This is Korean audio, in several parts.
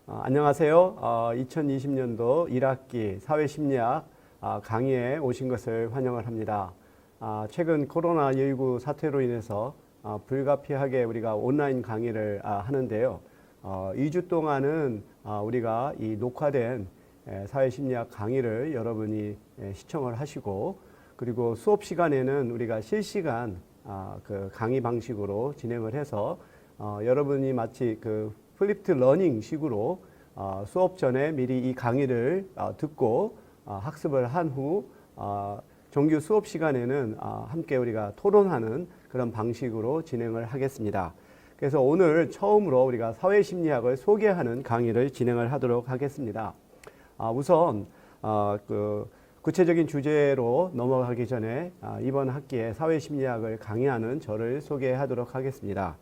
안녕하세요. 2020년도 1학기 사회심리학 강의에 오신 것을 환영을 합니다. 최근 코로나19 사태로 인해서 불가피하게 우리가 온라인 강의를 하는데요. 2주 동안은 우리가 이 녹화된 사회심리학 강의를 여러분이 시청을 하시고, 그리고 수업 시간에는 우리가 실시간 그 강의 방식으로 진행을 해서 여러분이 마치 그 플립트 러닝 식으로 수업 전에 미리 이 강의를 듣고 학습을 한 후 정규 수업 시간에는 함께 우리가 토론하는 그런 방식으로 진행을 하겠습니다. 그래서 오늘 처음으로 우리가 사회심리학을 소개하는 강의를 진행을 하도록 하겠습니다. 우선 그 구체적인 주제로 넘어가기 전에 이번 학기에 사회심리학을 강의하는 저를 소개하도록 하겠습니다.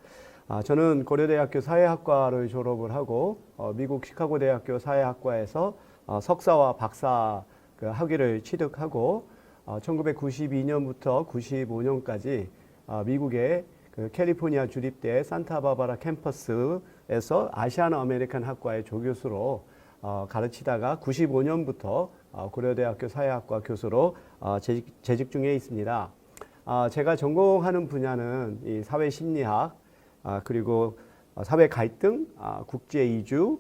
저는 고려대학교 사회학과를 졸업을 하고 미국 시카고 대학교 사회학과에서 석사와 박사 그 학위를 취득하고 1992년부터 95년까지 미국의 그 캘리포니아 주립대 산타바바라 캠퍼스에서 아시아나 아메리칸 학과의 조교수로 가르치다가 95년부터 고려대학교 사회학과 교수로 재직 중에 있습니다. 제가 전공하는 분야는 이 사회심리학, 그리고 사회 갈등, 국제 이주,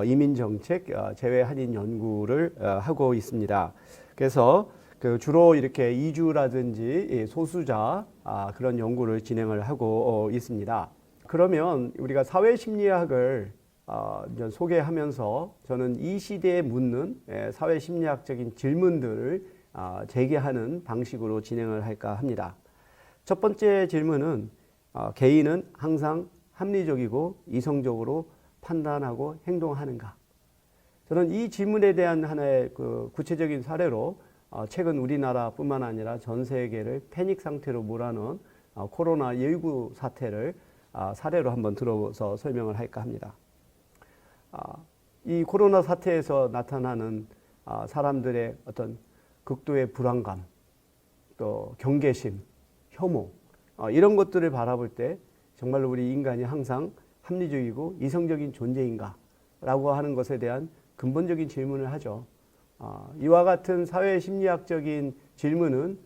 이민 정책, 재외 한인 연구를 하고 있습니다. 그래서 그 주로 이렇게 이주라든지 소수자 그런 연구를 진행을 하고 있습니다. 그러면 우리가 사회심리학을 소개하면서 저는 이 시대에 묻는 사회심리학적인 질문들을 제기하는 방식으로 진행을 할까 합니다. 첫 번째 질문은 개인은 항상 합리적이고 이성적으로 판단하고 행동하는가? 저는 이 질문에 대한 하나의 그 구체적인 사례로 최근 우리나라뿐만 아니라 전 세계를 패닉 상태로 몰아넣은 코로나19 사태를 사례로 한번 들어서 설명을 할까 합니다. 이 코로나 사태에서 나타나는 사람들의 어떤 극도의 불안감, 또 경계심, 혐오, 이런 것들을 바라볼 때 정말로 우리 인간이 항상 합리적이고 이성적인 존재인가? 라고 하는 것에 대한 근본적인 질문을 하죠. 이와 같은 사회심리학적인 질문은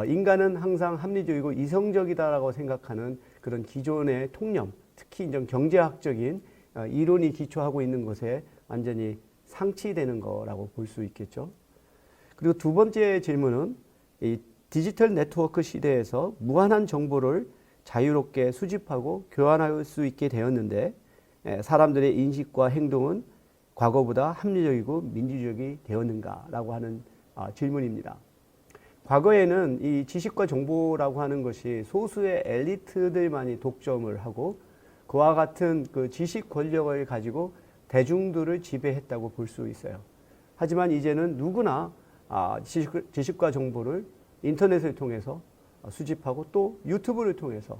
인간은 항상 합리적이고 이성적이다라고 생각하는 그런 기존의 통념, 특히 이제 경제학적인 이론이 기초하고 있는 것에 완전히 상치되는 거라고 볼 수 있겠죠. 그리고 두 번째 질문은 이 디지털 네트워크 시대에서 무한한 정보를 자유롭게 수집하고 교환할 수 있게 되었는데 사람들의 인식과 행동은 과거보다 합리적이고 민주적이 되었는가라고 하는 질문입니다. 과거에는 이 지식과 정보라고 하는 것이 소수의 엘리트들만이 독점을 하고 그와 같은 그 지식 권력을 가지고 대중들을 지배했다고 볼 수 있어요. 하지만 이제는 누구나 지식과 정보를 인터넷을 통해서 수집하고 또 유튜브를 통해서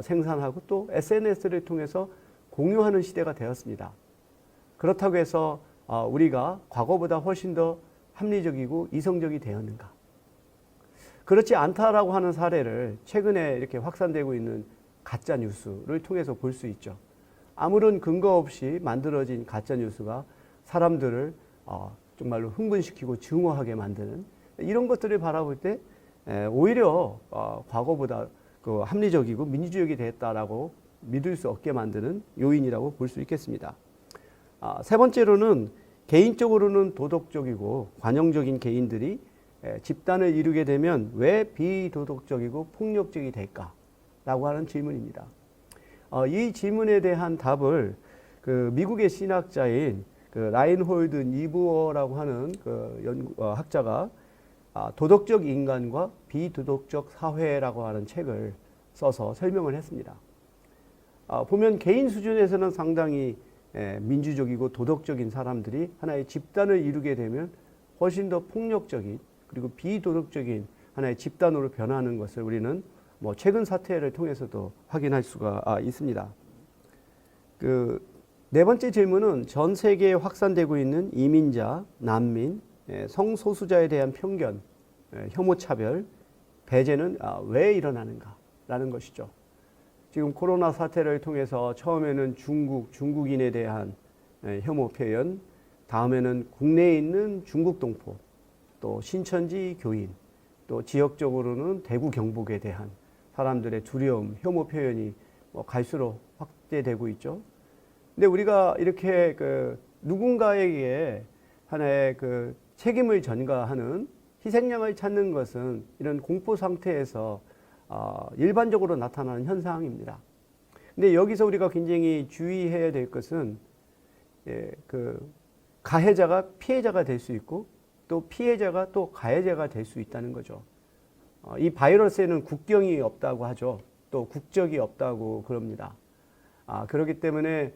생산하고 또 SNS를 통해서 공유하는 시대가 되었습니다. 그렇다고 해서 우리가 과거보다 훨씬 더 합리적이고 이성적이 되었는가? 그렇지 않다라고 하는 사례를 최근에 이렇게 확산되고 있는 가짜 뉴스를 통해서 볼 수 있죠. 아무런 근거 없이 만들어진 가짜 뉴스가 사람들을 정말로 흥분시키고 증오하게 만드는 이런 것들을 바라볼 때 오히려 과거보다 그 합리적이고 민주적이 됐다라고 믿을 수 없게 만드는 요인이라고 볼 수 있겠습니다. 세 번째로는 개인적으로는 도덕적이고 관용적인 개인들이 집단을 이루게 되면 왜 비도덕적이고 폭력적이 될까라고 하는 질문입니다. 이 질문에 대한 답을 그 미국의 신학자인 그 라인홀드 니부어라고 하는 그 학자가 도덕적 인간과 비도덕적 사회라고 하는 책을 써서 설명을 했습니다. 보면 개인 수준에서는 상당히 민주적이고 도덕적인 사람들이 하나의 집단을 이루게 되면 훨씬 더 폭력적인 그리고 비도덕적인 하나의 집단으로 변하는 것을 우리는 최근 사태를 통해서도 확인할 수가 있습니다. 그 네 번째 질문은 전 세계에 확산되고 있는 이민자, 난민, 성소수자에 대한 편견, 혐오차별, 배제는 왜 일어나는가라는 것이죠. 지금 코로나 사태를 통해서 처음에는 중국인에 대한 혐오 표현, 다음에는 국내에 있는 중국 동포, 또 신천지 교인, 또 지역적으로는 대구 경북에 대한 사람들의 두려움, 혐오 표현이 갈수록 확대되고 있죠. 근데 우리가 이렇게 누군가에게 하나의 책임을 전가하는 희생양을 찾는 것은 이런 공포 상태에서 일반적으로 나타나는 현상입니다. 근데 여기서 우리가 굉장히 주의해야 될 것은 가해자가 피해자가 될 수 있고 또 피해자가 또 가해자가 될 수 있다는 거죠. 이 바이러스에는 국경이 없다고 하죠. 또 국적이 없다고 그럽니다. 그렇기 때문에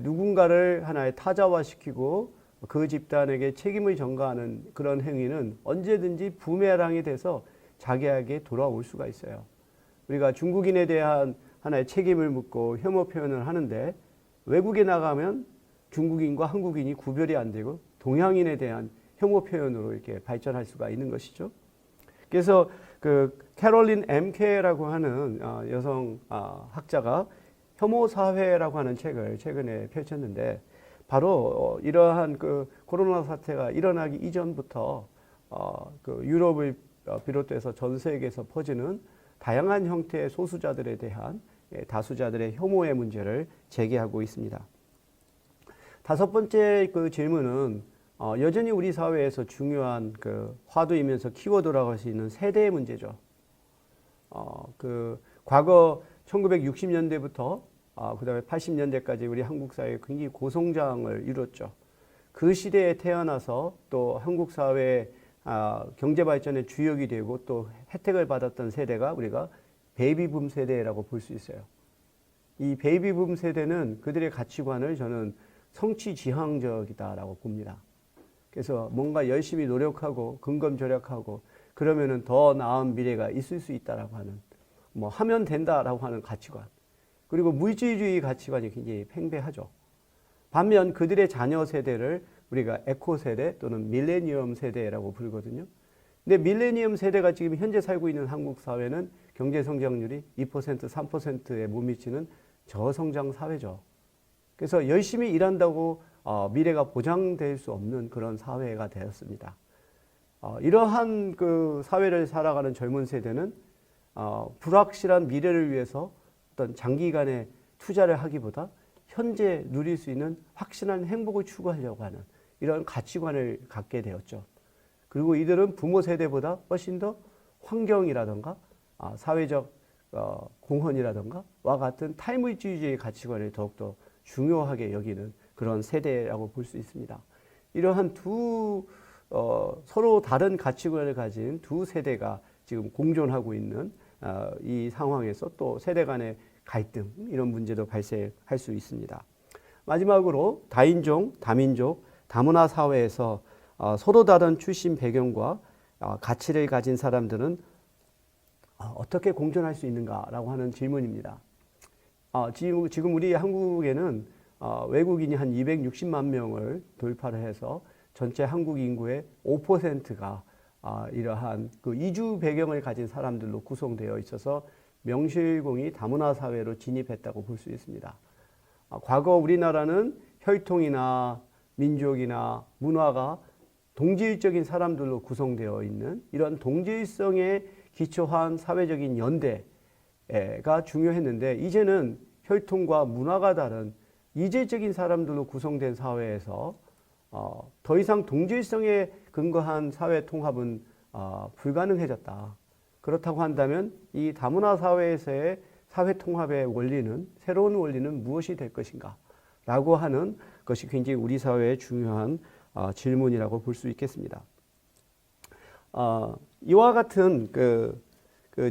누군가를 하나의 타자화시키고 그 집단에게 책임을 전가하는 그런 행위는 언제든지 부메랑이 돼서 자기에게 돌아올 수가 있어요. 우리가 중국인에 대한 하나의 책임을 묻고 혐오 표현을 하는데 외국에 나가면 중국인과 한국인이 구별이 안 되고 동양인에 대한 혐오 표현으로 이렇게 발전할 수가 있는 것이죠. 그래서 캐롤린 MK라고 하는 여성 학자가 혐오 사회라고 하는 책을 최근에 펼쳤는데 바로 이러한 코로나 사태가 일어나기 이전부터 유럽을 비롯해서 전 세계에서 퍼지는 다양한 형태의 소수자들에 대한 다수자들의 혐오의 문제를 제기하고 있습니다. 다섯 번째 질문은 여전히 우리 사회에서 중요한 화두이면서 키워드라고 할 수 있는 세대의 문제죠. 과거 1960년대부터 그다음에 80년대까지 우리 한국 사회에 굉장히 고성장을 이뤘죠. 그 시대에 태어나서 또 한국 사회의 경제 발전의 주역이 되고 또 혜택을 받았던 세대가 우리가 베이비붐 세대라고 볼 수 있어요. 이 베이비붐 세대는 그들의 가치관을 저는 성취지향적이다라고 봅니다. 그래서 뭔가 열심히 노력하고 근검절약하고 그러면은 더 나은 미래가 있을 수 있다라고 하는 하면 된다라고 하는 가치관, 그리고 물질주의 가치관이 굉장히 팽배하죠. 반면 그들의 자녀 세대를 우리가 에코 세대 또는 밀레니엄 세대라고 부르거든요. 근데 밀레니엄 세대가 지금 현재 살고 있는 한국 사회는 경제 성장률이 2%, 3%에 못 미치는 저성장 사회죠. 그래서 열심히 일한다고 미래가 보장될 수 없는 그런 사회가 되었습니다. 이러한 사회를 살아가는 젊은 세대는 불확실한 미래를 위해서 어떤 장기간의 투자를 하기보다 현재 누릴 수 있는 확실한 행복을 추구하려고 하는 이런 가치관을 갖게 되었죠. 그리고 이들은 부모 세대보다 훨씬 더 환경이라든가 사회적 공헌이라든가 와 같은 타인물주의적인 가치관을 더욱더 중요하게 여기는 그런 세대라고 볼 수 있습니다. 이러한 서로 다른 가치관을 가진 두 세대가 지금 공존하고 있는 이 상황에서 또 세대 간의 갈등, 이런 문제도 발생할 수 있습니다. 마지막으로 다인종, 다민족, 다문화 사회에서 서로 다른 출신 배경과 가치를 가진 사람들은 어떻게 공존할 수 있는가라고 하는 질문입니다. 지금 우리 한국에는 외국인이 한 260만 명을 돌파를 해서 전체 한국 인구의 5%가 이러한 이주 배경을 가진 사람들로 구성되어 있어서 명실공히 다문화 사회로 진입했다고 볼 수 있습니다. 과거 우리나라는 혈통이나 민족이나 문화가 동질적인 사람들로 구성되어 있는 이런 동질성에 기초한 사회적인 연대가 중요했는데 이제는 혈통과 문화가 다른 이질적인 사람들로 구성된 사회에서 더 이상 동질성에 근거한 사회 통합은 불가능해졌다. 그렇다고 한다면 이 다문화 사회에서의 사회 통합의 원리는, 새로운 원리는 무엇이 될 것인가 라고 하는 것이 굉장히 우리 사회의 중요한 질문이라고 볼 수 있겠습니다. 이와 같은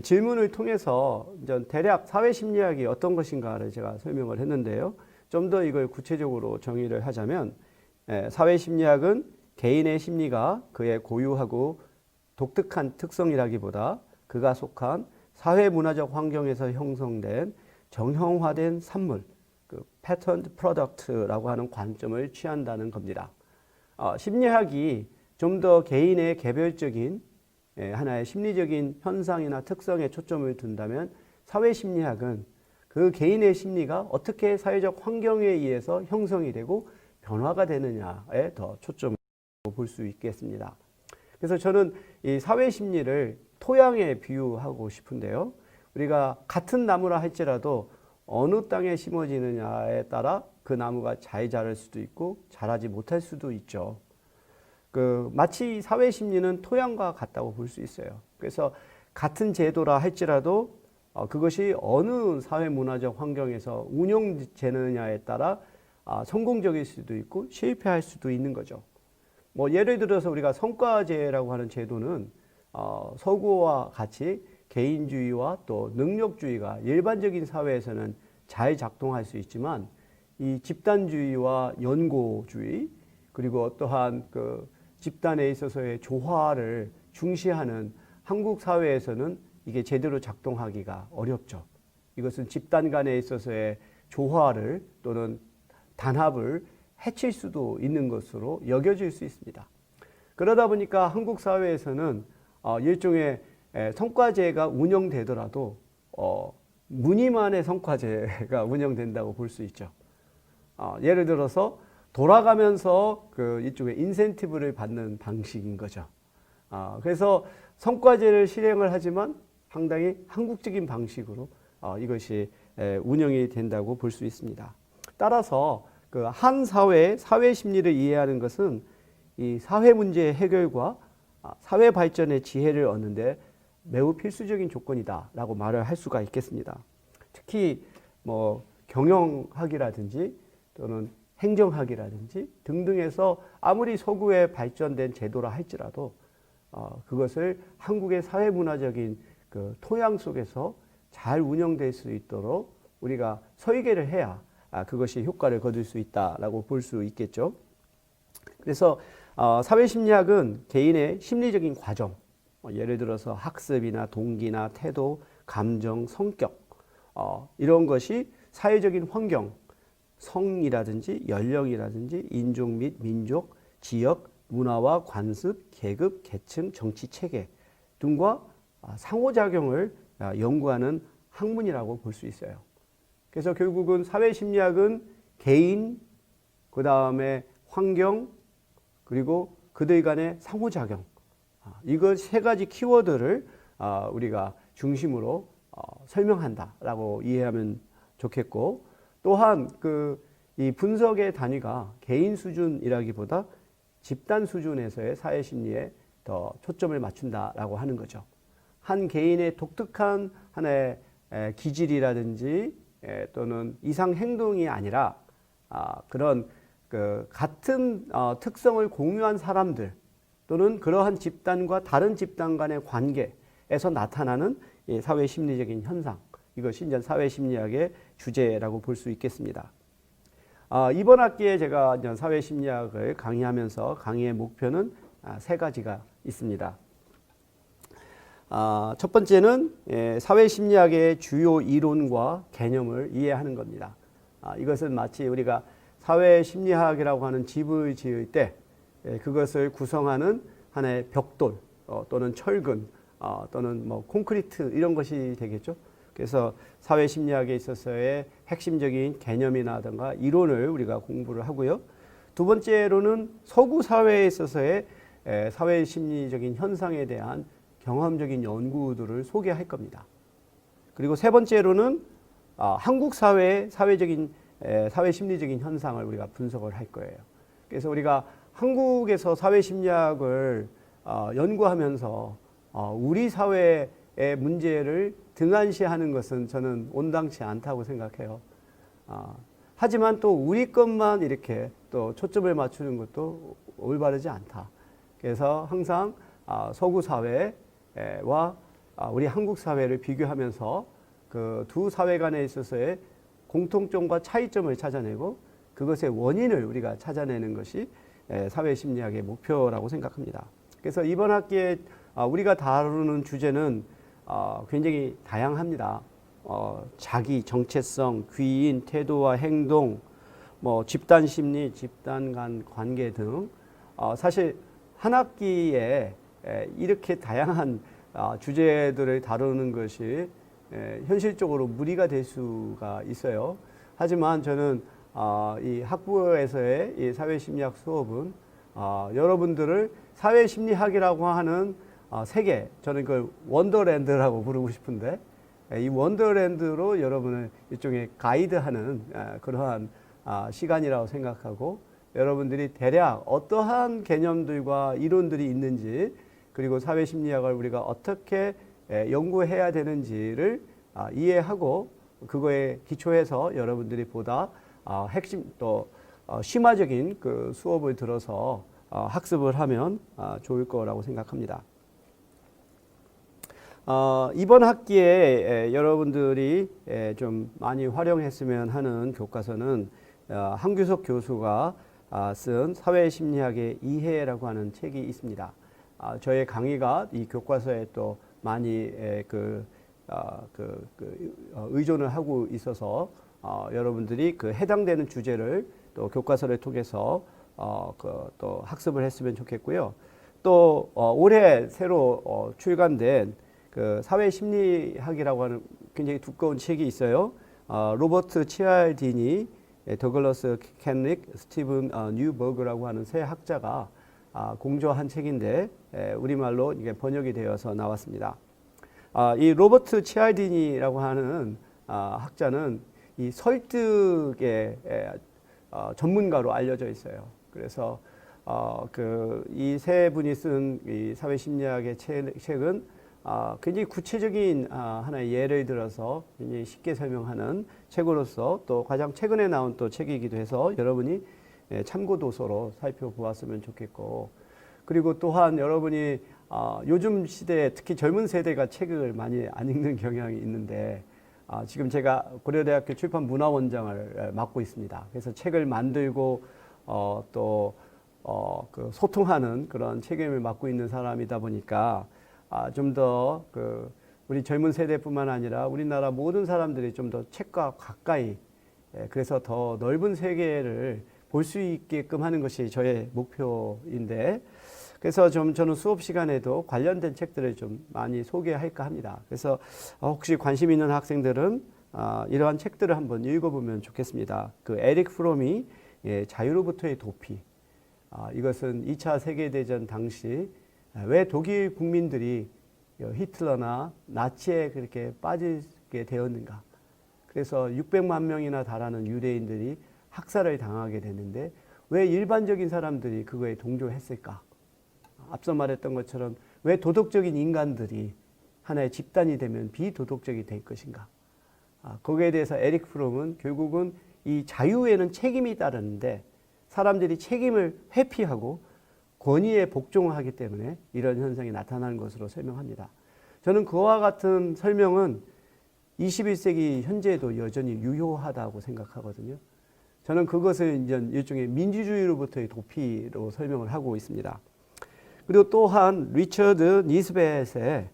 질문을 통해서 대략 사회심리학이 어떤 것인가를 제가 설명을 했는데요. 좀 더 이걸 구체적으로 정의를 하자면 사회심리학은 개인의 심리가 그의 고유하고 독특한 특성이라기보다 그가 속한 사회문화적 환경에서 형성된 정형화된 산물, 패턴 프로덕트라고 하는 관점을 취한다는 겁니다. 심리학이 좀 더 개인의 개별적인 하나의 심리적인 현상이나 특성에 초점을 둔다면 사회심리학은 그 개인의 심리가 어떻게 사회적 환경에 의해서 형성이 되고 변화가 되느냐에 더 초점을 볼 수 있겠습니다. 그래서 저는 이 사회 심리를 토양에 비유하고 싶은데요. 우리가 같은 나무라 할지라도 어느 땅에 심어지느냐에 따라 그 나무가 잘 자랄 수도 있고 자라지 못할 수도 있죠. 마치 사회 심리는 토양과 같다고 볼 수 있어요. 그래서 같은 제도라 할지라도 그것이 어느 사회 문화적 환경에서 운영되느냐에 따라 성공적일 수도 있고 실패할 수도 있는 거죠. 뭐 예를 들어서 우리가 성과제라고 하는 제도는 서구와 같이 개인주의와 또 능력주의가 일반적인 사회에서는 잘 작동할 수 있지만 이 집단주의와 연고주의 그리고 어떠한 집단에 있어서의 조화를 중시하는 한국 사회에서는 이게 제대로 작동하기가 어렵죠. 이것은 집단 간에 있어서의 조화를 또는 단합을 해칠 수도 있는 것으로 여겨질 수 있습니다. 그러다 보니까 한국 사회에서는 일종의 성과제가 운영되더라도 무늬만의 성과제가 운영된다고 볼 수 있죠. 예를 들어서 돌아가면서 일종의 인센티브를 받는 방식인 거죠. 그래서 성과제를 실행을 하지만 상당히 한국적인 방식으로 이것이 운영이 된다고 볼 수 있습니다. 따라서 한 사회 심리를 이해하는 것은 이 사회 문제의 해결과 사회 발전의 지혜를 얻는데 매우 필수적인 조건이다라고 말을 할 수가 있겠습니다. 특히 뭐 경영학이라든지 또는 행정학이라든지 등등에서 아무리 서구에 발전된 제도라 할지라도 그것을 한국의 사회 문화적인 토양 속에서 잘 운영될 수 있도록 우리가 설계를 해야 그것이 효과를 거둘 수 있다라고 볼 수 있겠죠. 그래서 사회심리학은 개인의 심리적인 과정, 예를 들어서 학습이나 동기나 태도, 감정, 성격 이런 것이 사회적인 환경, 성이라든지 연령이라든지 인종 및 민족, 지역, 문화와 관습, 계급, 계층, 정치 체계 등과 상호작용을 연구하는 학문이라고 볼 수 있어요. 그래서 결국은 사회심리학은 개인, 그 다음에 환경, 그리고 그들 간의 상호작용, 이거 세 가지 키워드를 우리가 중심으로 설명한다라고 이해하면 좋겠고, 또한 이 분석의 단위가 개인 수준이라기보다 집단 수준에서의 사회심리에 더 초점을 맞춘다라고 하는 거죠. 한 개인의 독특한 하나의 기질이라든지 또는 이상 행동이 아니라 그런 같은 특성을 공유한 사람들 또는 그러한 집단과 다른 집단 간의 관계에서 나타나는 사회 심리적인 현상, 이것이 이제 사회 심리학의 주제라고 볼 수 있겠습니다. 이번 학기에 제가 사회 심리학을 강의하면서 강의의 목표는 세 가지가 있습니다. 첫 번째는 사회 심리학의 주요 이론과 개념을 이해하는 겁니다. 이것은 마치 우리가 사회 심리학이라고 하는 집을 지을 때 그것을 구성하는 하나의 벽돌 또는 철근 또는 뭐 콘크리트 이런 것이 되겠죠. 그래서 사회 심리학에 있어서의 핵심적인 개념이라든가 이론을 우리가 공부를 하고요. 두 번째로는 서구 사회에 있어서의 사회 심리적인 현상에 대한 경험적인 연구들을 소개할 겁니다. 그리고 세 번째로는 한국 사회의 사회 심리적인 현상을 우리가 분석을 할 거예요. 그래서 우리가 한국에서 사회 심리학을 연구하면서 우리 사회의 문제를 등한시하는 것은 저는 온당치 않다고 생각해요. 하지만 또 우리 것만 이렇게 또 초점을 맞추는 것도 올바르지 않다. 그래서 항상 서구 사회와 우리 한국 사회를 비교하면서 그 두 사회 간에 있어서의 공통점과 차이점을 찾아내고 그것의 원인을 우리가 찾아내는 것이 사회 심리학의 목표라고 생각합니다. 그래서 이번 학기에 우리가 다루는 주제는 굉장히 다양합니다. 자기, 정체성, 귀인, 태도와 행동, 뭐 집단 심리, 집단 간 관계 등 사실 한 학기에 이렇게 다양한 주제들을 다루는 것이 현실적으로 무리가 될 수가 있어요. 하지만 저는 이 학부에서의 이 사회심리학 수업은 여러분들을 사회심리학이라고 하는 세계, 저는 그걸 원더랜드라고 부르고 싶은데, 이 원더랜드로 여러분을 일종의 가이드하는 그러한 시간이라고 생각하고, 여러분들이 대략 어떠한 개념들과 이론들이 있는지, 그리고 사회심리학을 우리가 어떻게 연구해야 되는지를 이해하고, 그거에 기초해서 여러분들이 보다 핵심 또 심화적인 그 수업을 들어서 학습을 하면 좋을 거라고 생각합니다. 이번 학기에 여러분들이 좀 많이 활용했으면 하는 교과서는 한규석 교수가 쓴 사회심리학의 이해라고 하는 책이 있습니다. 저의 강의가 이 교과서에 또 많이 의존을 하고 있어서 여러분들이 그 해당되는 주제를 또 교과서를 통해서 또 학습을 했으면 좋겠고요. 또 올해 새로 출간된 그 사회심리학이라고 하는 굉장히 두꺼운 책이 있어요. 로버트 치알디니, 더글러스 켄릭, 스티븐 뉴버그라고 하는 세 학자가 공저한 책인데 우리말로 이게 번역이 되어서 나왔습니다. 이 로버트 치알디니라고 하는 학자는 이 설득의 전문가로 알려져 있어요. 그래서 이 세 분이 쓴 이 사회심리학의 책은 굉장히 구체적인 하나의 예를 들어서 굉장히 쉽게 설명하는 책으로서 또 가장 최근에 나온 또 책이기도 해서 여러분이 참고 도서로 살펴보았으면 좋겠고, 그리고 또한 여러분이 요즘 시대에 특히 젊은 세대가 책을 많이 안 읽는 경향이 있는데 지금 제가 고려대학교 출판 문화원장을 맡고 있습니다. 그래서 책을 만들고 그 소통하는 그런 책임을 맡고 있는 사람이다 보니까 좀 더 우리 젊은 세대뿐만 아니라 우리나라 모든 사람들이 좀 더 책과 가까이, 그래서 더 넓은 세계를 볼 수 있게끔 하는 것이 저의 목표인데, 그래서 저는 수업 시간에도 관련된 책들을 좀 많이 소개할까 합니다. 그래서 혹시 관심 있는 학생들은 이러한 책들을 한번 읽어보면 좋겠습니다. 그 에릭 프롬이 자유로부터의 도피, 이것은 2차 세계대전 당시 왜 독일 국민들이 히틀러나 나치에 그렇게 빠지게 되었는가. 그래서 600만 명이나 달하는 유대인들이 학살을 당하게 되는데 왜 일반적인 사람들이 그거에 동조했을까. 앞서 말했던 것처럼 왜 도덕적인 인간들이 하나의 집단이 되면 비도덕적이 될 것인가. 거기에 대해서 에릭 프롬은 결국은 이 자유에는 책임이 따르는데 사람들이 책임을 회피하고 권위에 복종하기 때문에 이런 현상이 나타나는 것으로 설명합니다. 저는 그와 같은 설명은 21세기 현재에도 여전히 유효하다고 생각하거든요. 저는 그것을 이제 일종의 민주주의로부터의 도피로 설명을 하고 있습니다. 그리고 또한 리처드 니스벳의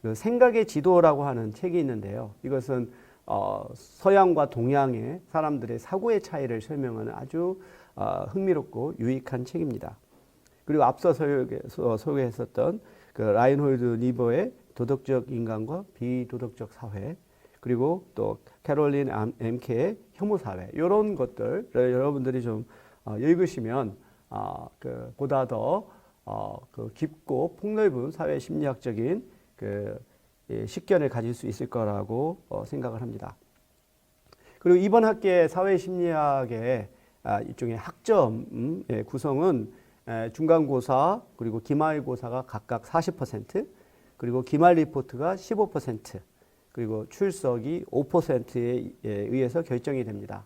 그 생각의 지도라고 하는 책이 있는데요. 이것은 서양과 동양의 사람들의 사고의 차이를 설명하는 아주 흥미롭고 유익한 책입니다. 그리고 앞서 소개했었던 그 라인홀드 니버의 도덕적 인간과 비도덕적 사회, 그리고 또 캐롤린 엠케의 혐오 사회, 이런 것들 여러분들이 좀 읽으시면 보다 더 깊고 폭넓은 사회 심리학적인 식견을 가질 수 있을 거라고 생각을 합니다. 그리고 이번 학기의 사회 심리학의 일종의 학점의 구성은 중간고사 그리고 기말고사가 각각 40%, 그리고 기말 리포트가 15%, 그리고 출석이 5%에 의해서 결정이 됩니다.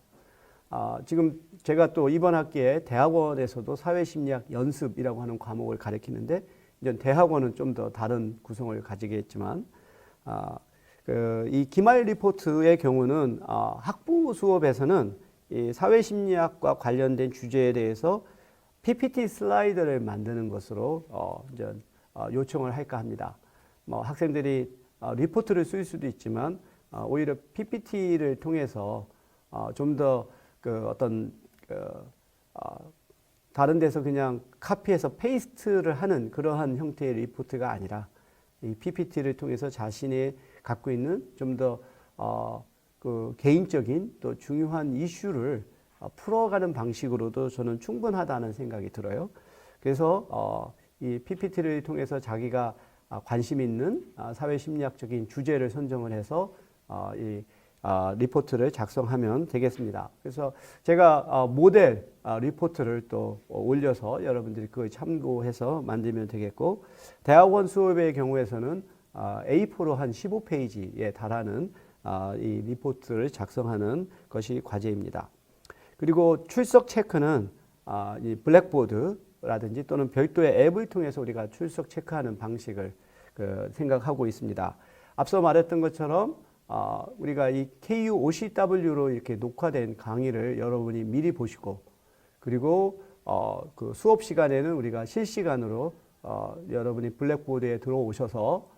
지금 제가 또 이번 학기에 대학원에서도 사회심리학 연습이라고 하는 과목을 가르치는데, 이제 대학원은 좀 더 다른 구성을 가지겠지만, 이 기말 리포트의 경우는 학부 수업에서는 이 사회심리학과 관련된 주제에 대해서 PPT 슬라이드를 만드는 것으로 이제 요청을 할까 합니다. 학생들이 리포트를 쓸 수도 있지만 오히려 PPT를 통해서 좀 더 다른 데서 그냥 카피해서 페이스트를 하는 그러한 형태의 리포트가 아니라 이 PPT를 통해서 자신이 갖고 있는 좀 더 개인적인 또 중요한 이슈를 풀어가는 방식으로도 저는 충분하다는 생각이 들어요. 그래서 이 PPT를 통해서 자기가 관심 있는 사회심리학적인 주제를 선정을 해서 이 리포트를 작성하면 되겠습니다. 그래서 제가 모델 리포트를 또 올려서 여러분들이 그걸 참고해서 만들면 되겠고, 대학원 수업의 경우에서는 A4로 한 15페이지에 달하는 이 리포트를 작성하는 것이 과제입니다. 그리고 출석 체크는 이 블랙보드라든지 또는 별도의 앱을 통해서 우리가 출석 체크하는 방식을 생각하고 있습니다. 앞서 말했던 것처럼 우리가 이 KUOCW로 이렇게 녹화된 강의를 여러분이 미리 보시고, 그리고 그 수업 시간에는 우리가 실시간으로 여러분이 블랙보드에 들어오셔서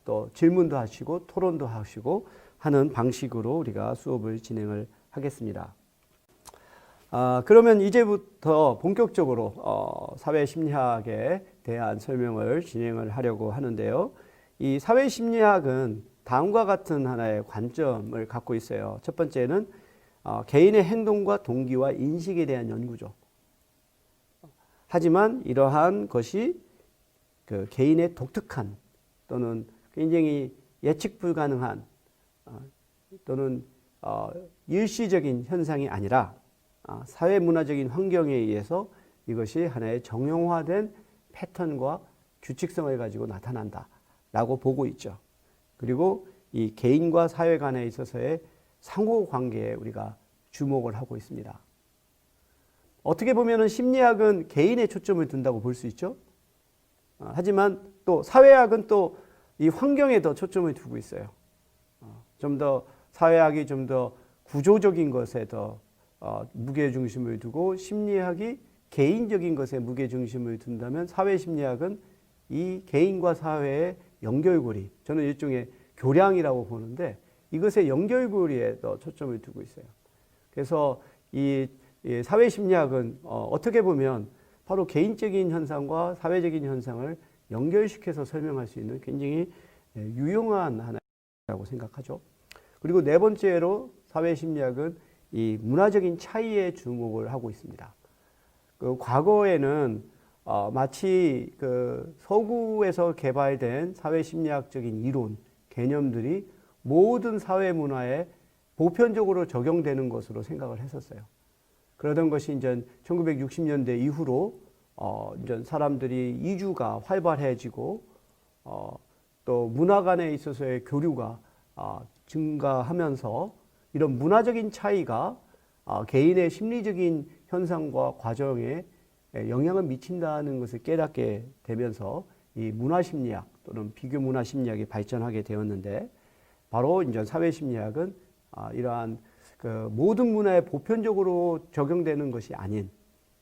또 질문도 하시고 토론도 하시고 하는 방식으로 우리가 수업을 진행을 하겠습니다. 그러면 이제부터 본격적으로 사회심리학에 대한 설명을 진행을 하려고 하는데요. 이 사회심리학은 다음과 같은 하나의 관점을 갖고 있어요. 첫 번째는 개인의 행동과 동기와 인식에 대한 연구죠. 하지만 이러한 것이 그 개인의 독특한 또는 굉장히 예측 불가능한 또는 일시적인 현상이 아니라 사회문화적인 환경에 의해서 이것이 하나의 정형화된 패턴과 규칙성을 가지고 나타난다라고 보고 있죠. 그리고 이 개인과 사회 간에 있어서의 상호관계에 우리가 주목을 하고 있습니다. 어떻게 보면 심리학은 개인에 초점을 둔다고 볼 수 있죠. 하지만 또 사회학은 또 이 환경에 더 초점을 두고 있어요. 좀 더 사회학이 좀 더 구조적인 것에 더 무게중심을 두고 심리학이 개인적인 것에 무게중심을 둔다면 사회심리학은 이 개인과 사회의 연결고리, 저는 일종의 교량이라고 보는데 이것의 연결고리에 더 초점을 두고 있어요. 그래서 이 사회심리학은 어떻게 보면 바로 개인적인 현상과 사회적인 현상을 연결시켜서 설명할 수 있는 굉장히 유용한 하나라고 생각하죠. 그리고 네 번째로 사회심리학은 이 문화적인 차이에 주목을 하고 있습니다. 그 과거에는 마치 그 서구에서 개발된 사회심리학적인 이론, 개념들이 모든 사회 문화에 보편적으로 적용되는 것으로 생각을 했었어요. 그러던 것이 이제 1960년대 이후로 이제 사람들이 이주가 활발해지고 또 문화 간에 있어서의 교류가 증가하면서 이런 문화적인 차이가 개인의 심리적인 현상과 과정에 영향을 미친다는 것을 깨닫게 되면서 이 문화심리학 또는 비교문화심리학이 발전하게 되었는데, 바로 이제 사회심리학은 이러한 그 모든 문화에 보편적으로 적용되는 것이 아닌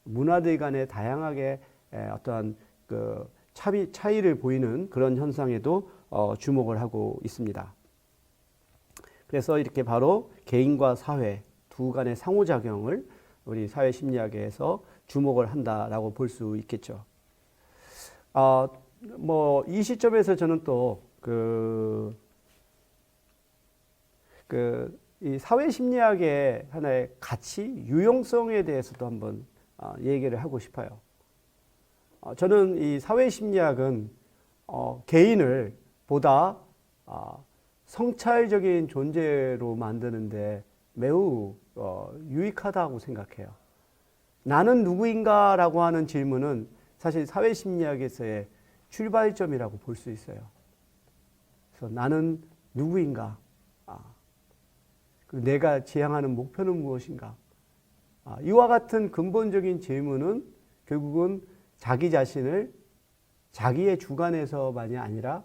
문화들 간에 다양하게 어떠한 그 차이를 보이는 그런 현상에도 주목을 하고 있습니다. 그래서 이렇게 바로 개인과 사회 두 간의 상호작용을 우리 사회심리학에서 주목을 한다라고 볼 수 있겠죠. 뭐 이 시점에서 저는 또 이 사회심리학의 하나의 가치, 유용성에 대해서도 한번 얘기를 하고 싶어요. 저는 이 사회심리학은 개인을 보다 성찰적인 존재로 만드는데 매우 유익하다고 생각해요. 나는 누구인가라고 하는 질문은 사실 사회심리학에서의 출발점이라고 볼 수 있어요. 그래서 나는 누구인가? 그리고 내가 지향하는 목표는 무엇인가? 이와 같은 근본적인 질문은 결국은 자기 자신을 자기의 주관에서만이 아니라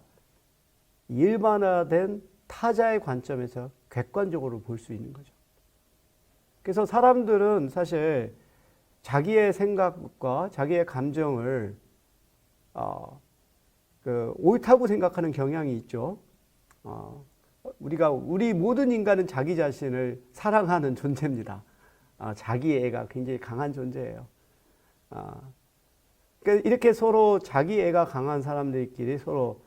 일반화된 타자의 관점에서 객관적으로 볼 수 있는 거죠. 그래서 사람들은 사실 자기의 생각과 자기의 감정을 옳다고 생각하는 경향이 있죠. 우리 모든 인간은 자기 자신을 사랑하는 존재입니다. 자기애가 굉장히 강한 존재예요. 그러니까 이렇게 서로 자기애가 강한 사람들끼리 서로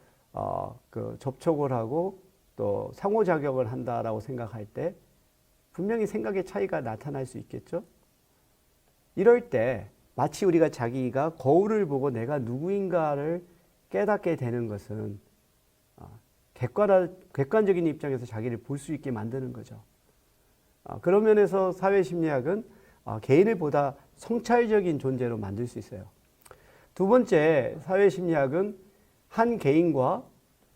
접촉을 하고 또 상호작용을 한다라고 생각할 때 분명히 생각의 차이가 나타날 수 있겠죠. 이럴 때 마치 우리가 자기가 거울을 보고 내가 누구인가를 깨닫게 되는 것은 객관적인 입장에서 자기를 볼 수 있게 만드는 거죠. 그런 면에서 사회심리학은 개인을 보다 성찰적인 존재로 만들 수 있어요. 두 번째, 사회심리학은 한 개인과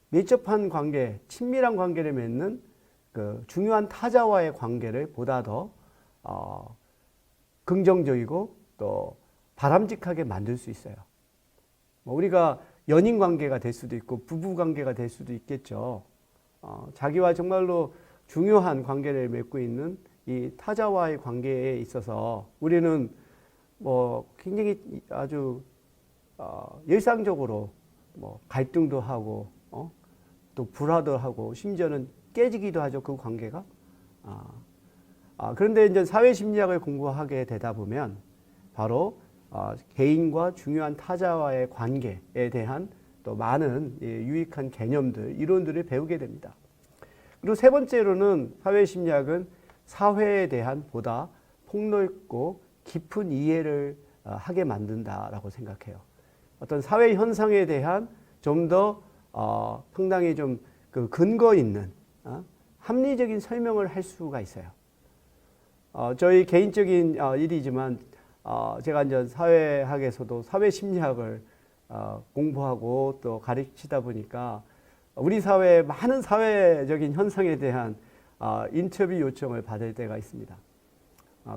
밀접한 관계, 친밀한 관계를 맺는 그 중요한 타자와의 관계를 보다 더 긍정적이고 또 바람직하게 만들 수 있어요. 우리가 연인 관계가 될 수도 있고 부부 관계가 될 수도 있겠죠. 자기와 정말로 중요한 관계를 맺고 있는 이 타자와의 관계에 있어서 우리는 뭐 굉장히 아주 일상적으로 뭐 갈등도 하고 또 불화도 하고 심지어는 깨지기도 하죠. 그 관계가. 그런데 이제 사회심리학을 공부하게 되다 보면 바로 개인과 중요한 타자와의 관계에 대한 또 많은 유익한 개념들, 이론들을 배우게 됩니다. 그리고 세 번째로는 사회심리학은 사회에 대한 보다 폭넓고 깊은 이해를 하게 만든다라고 생각해요. 어떤 사회 현상에 대한 좀 더 상당히 좀 그 근거 있는 합리적인 설명을 할 수가 있어요. 저희 개인적인 일이지만 제가 이제 사회학에서도 사회심리학을 공부하고 또 가르치다 보니까 우리 사회의 많은 사회적인 현상에 대한 인터뷰 요청을 받을 때가 있습니다.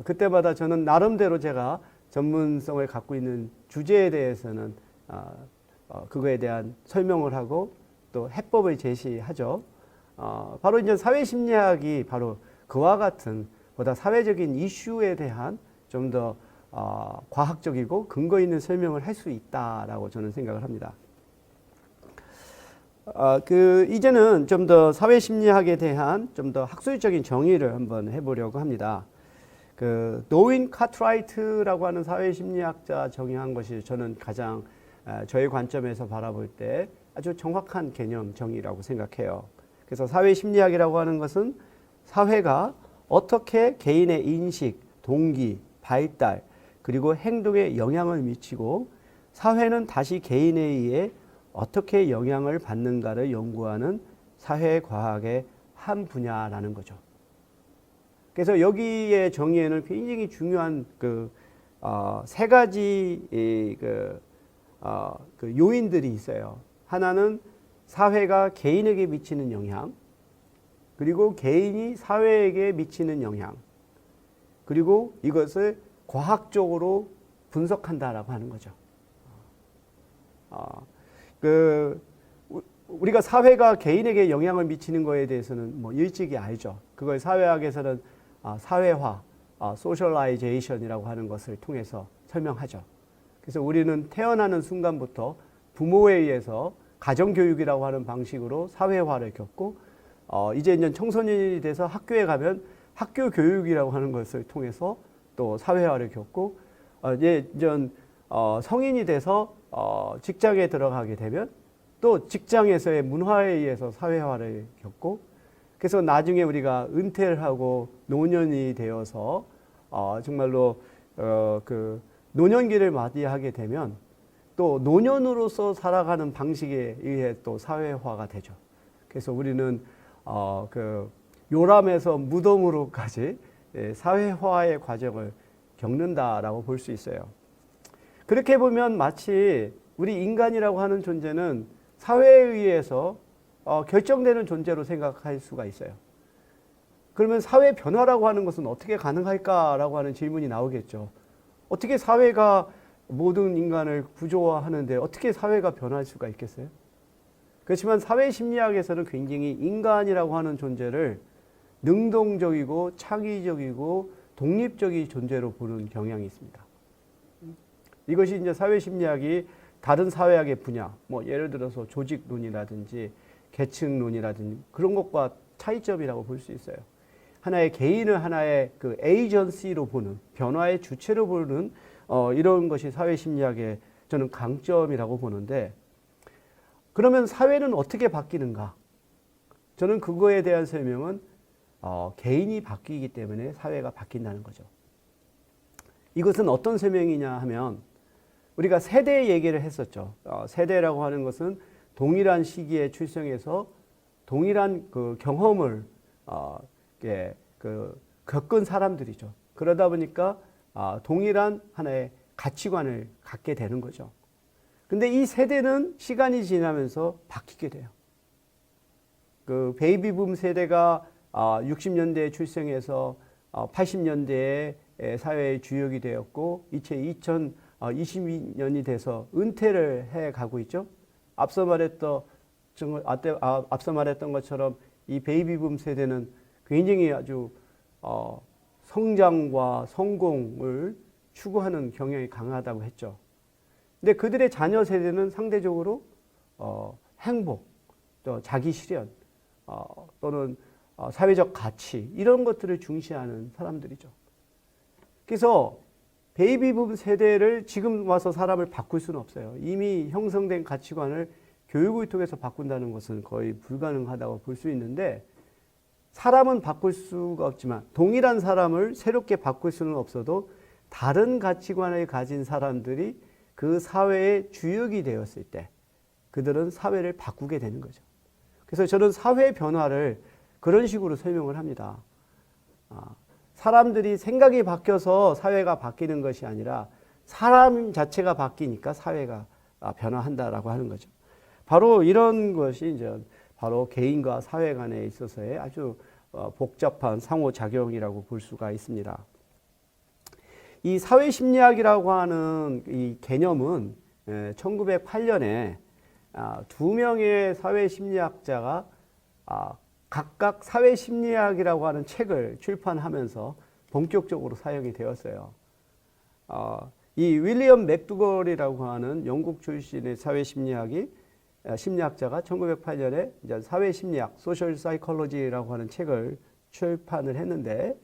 그때마다 저는 나름대로 제가 전문성을 갖고 있는 주제에 대해서는 그거에 대한 설명을 하고 또 해법을 제시하죠. 바로 이제 사회심리학이 바로 그와 같은 보다 사회적인 이슈에 대한 좀 더 과학적이고 근거 있는 설명을 할 수 있다라고 저는 생각을 합니다. 이제는 좀 더 사회심리학에 대한 좀 더 학술적인 정의를 한번 해보려고 합니다. 노인 카트라이트라고 하는 사회심리학자 정의한 것이 저는 가장 저의 관점에서 바라볼 때 아주 정확한 개념 정의라고 생각해요. 그래서 사회심리학이라고 하는 것은 사회가 어떻게 개인의 인식, 동기, 발달, 그리고 행동에 영향을 미치고 사회는 다시 개인에 의해 어떻게 영향을 받는가를 연구하는 사회과학의 한 분야라는 거죠. 그래서 여기의 정의에는 굉장히 중요한 세 가지 요인들이 있어요. 하나는 사회가 개인에게 미치는 영향, 그리고 개인이 사회에게 미치는 영향, 그리고 이것을 과학적으로 분석한다라고 하는 거죠. 우리가 사회가 개인에게 영향을 미치는 것에 대해서는 뭐 일찍이 알죠. 그걸 사회학에서는 사회화, 소셜라이제이션이라고 하는 것을 통해서 설명하죠. 그래서 우리는 태어나는 순간부터 부모에 의해서 가정교육이라고 하는 방식으로 사회화를 겪고 이제 청소년이 돼서 학교에 가면 학교 교육이라고 하는 것을 통해서 또 사회화를 겪고 이제 성인이 돼서 직장에 들어가게 되면 또 직장에서의 문화에 의해서 사회화를 겪고 그래서 나중에 우리가 은퇴를 하고 노년이 되어서 정말로 노년기를 맞이하게 되면 또 노년으로서 살아가는 방식에 의해 또 사회화가 되죠. 그래서 우리는 요람에서 무덤으로까지 사회화의 과정을 겪는다라고 볼 수 있어요. 그렇게 보면 마치 우리 인간이라고 하는 존재는 사회에 의해서 결정되는 존재로 생각할 수가 있어요. 그러면 사회 변화라고 하는 것은 어떻게 가능할까라고 하는 질문이 나오겠죠. 어떻게 사회가 모든 인간을 구조화하는데 어떻게 사회가 변할 수가 있겠어요? 그렇지만 사회심리학에서는 굉장히 인간이라고 하는 존재를 능동적이고 창의적이고 독립적인 존재로 보는 경향이 있습니다. 이것이 이제 사회심리학이 다른 사회학의 분야, 뭐 예를 들어서 조직론이라든지 계층론이라든지 그런 것과 차이점이라고 볼 수 있어요. 하나의 개인을 하나의 에이전시로 보는, 변화의 주체로 보는 이런 것이 사회심리학의 저는 강점이라고 보는데, 그러면 사회는 어떻게 바뀌는가? 저는 그거에 대한 설명은 개인이 바뀌기 때문에 사회가 바뀐다는 거죠. 이것은 어떤 설명이냐 하면 우리가 세대 얘기를 했었죠. 세대라고 하는 것은 동일한 시기에 출생해서 동일한 그 경험을 겪은 사람들이죠. 그러다 보니까 동일한 하나의 가치관을 갖게 되는 거죠. 근데 이 세대는 시간이 지나면서 바뀌게 돼요. 그 베이비붐 세대가 60년대에 출생해서 80년대에 사회의 주역이 되었고 이제 2022년이 돼서 은퇴를 해 가고 있죠. 앞서 말했던 것처럼 이 베이비붐 세대는 굉장히 아주 성장과 성공을 추구하는 경향이 강하다고 했죠. 근데 그들의 자녀 세대는 상대적으로 행복, 또 자기 실현, 또는 사회적 가치 이런 것들을 중시하는 사람들이죠. 그래서 베이비붐 세대를 지금 와서 사람을 바꿀 수는 없어요. 이미 형성된 가치관을 교육을 통해서 바꾼다는 것은 거의 불가능하다고 볼 수 있는데 사람은 바꿀 수가 없지만 동일한 사람을 새롭게 바꿀 수는 없어도 다른 가치관을 가진 사람들이 그 사회의 주역이 되었을 때 그들은 사회를 바꾸게 되는 거죠. 그래서 저는 사회 변화를 그런 식으로 설명을 합니다. 사람들이 생각이 바뀌어서 사회가 바뀌는 것이 아니라 사람 자체가 바뀌니까 사회가 변화한다라고 하는 거죠. 바로 이런 것이 이제 바로 개인과 사회 간에 있어서의 아주 복잡한 상호작용이라고 볼 수가 있습니다. 이 사회심리학이라고 하는 이 개념은 1908년에 두 명의 사회심리학자가 각각 사회심리학이라고 하는 책을 출판하면서 본격적으로 사용이 되었어요. 이 윌리엄 맥두걸이라고 하는 영국 출신의 심리학자가 1908년에 이제 사회심리학, 소셜 사이콜로지라고 하는 책을 출판을 했는데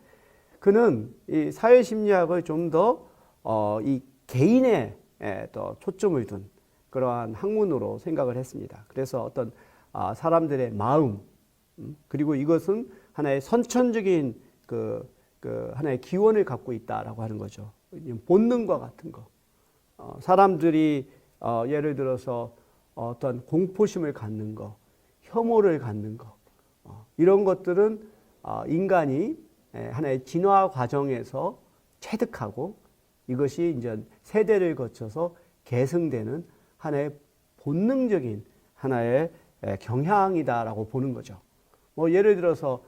그는 이 사회심리학을 좀 더 이 개인에 더 초점을 둔 그러한 학문으로 생각을 했습니다. 그래서 어떤 사람들의 마음, 그리고 이것은 하나의 선천적인 하나의 기원을 갖고 있다라고 하는 거죠. 본능과 같은 거. 사람들이 예를 들어서 어떤 공포심을 갖는 거, 혐오를 갖는 거, 이런 것들은 인간이 하나의 진화 과정에서 체득하고 이것이 이제 세대를 거쳐서 계승되는 하나의 본능적인 하나의 경향이다라고 보는 거죠. 뭐 예를 들어서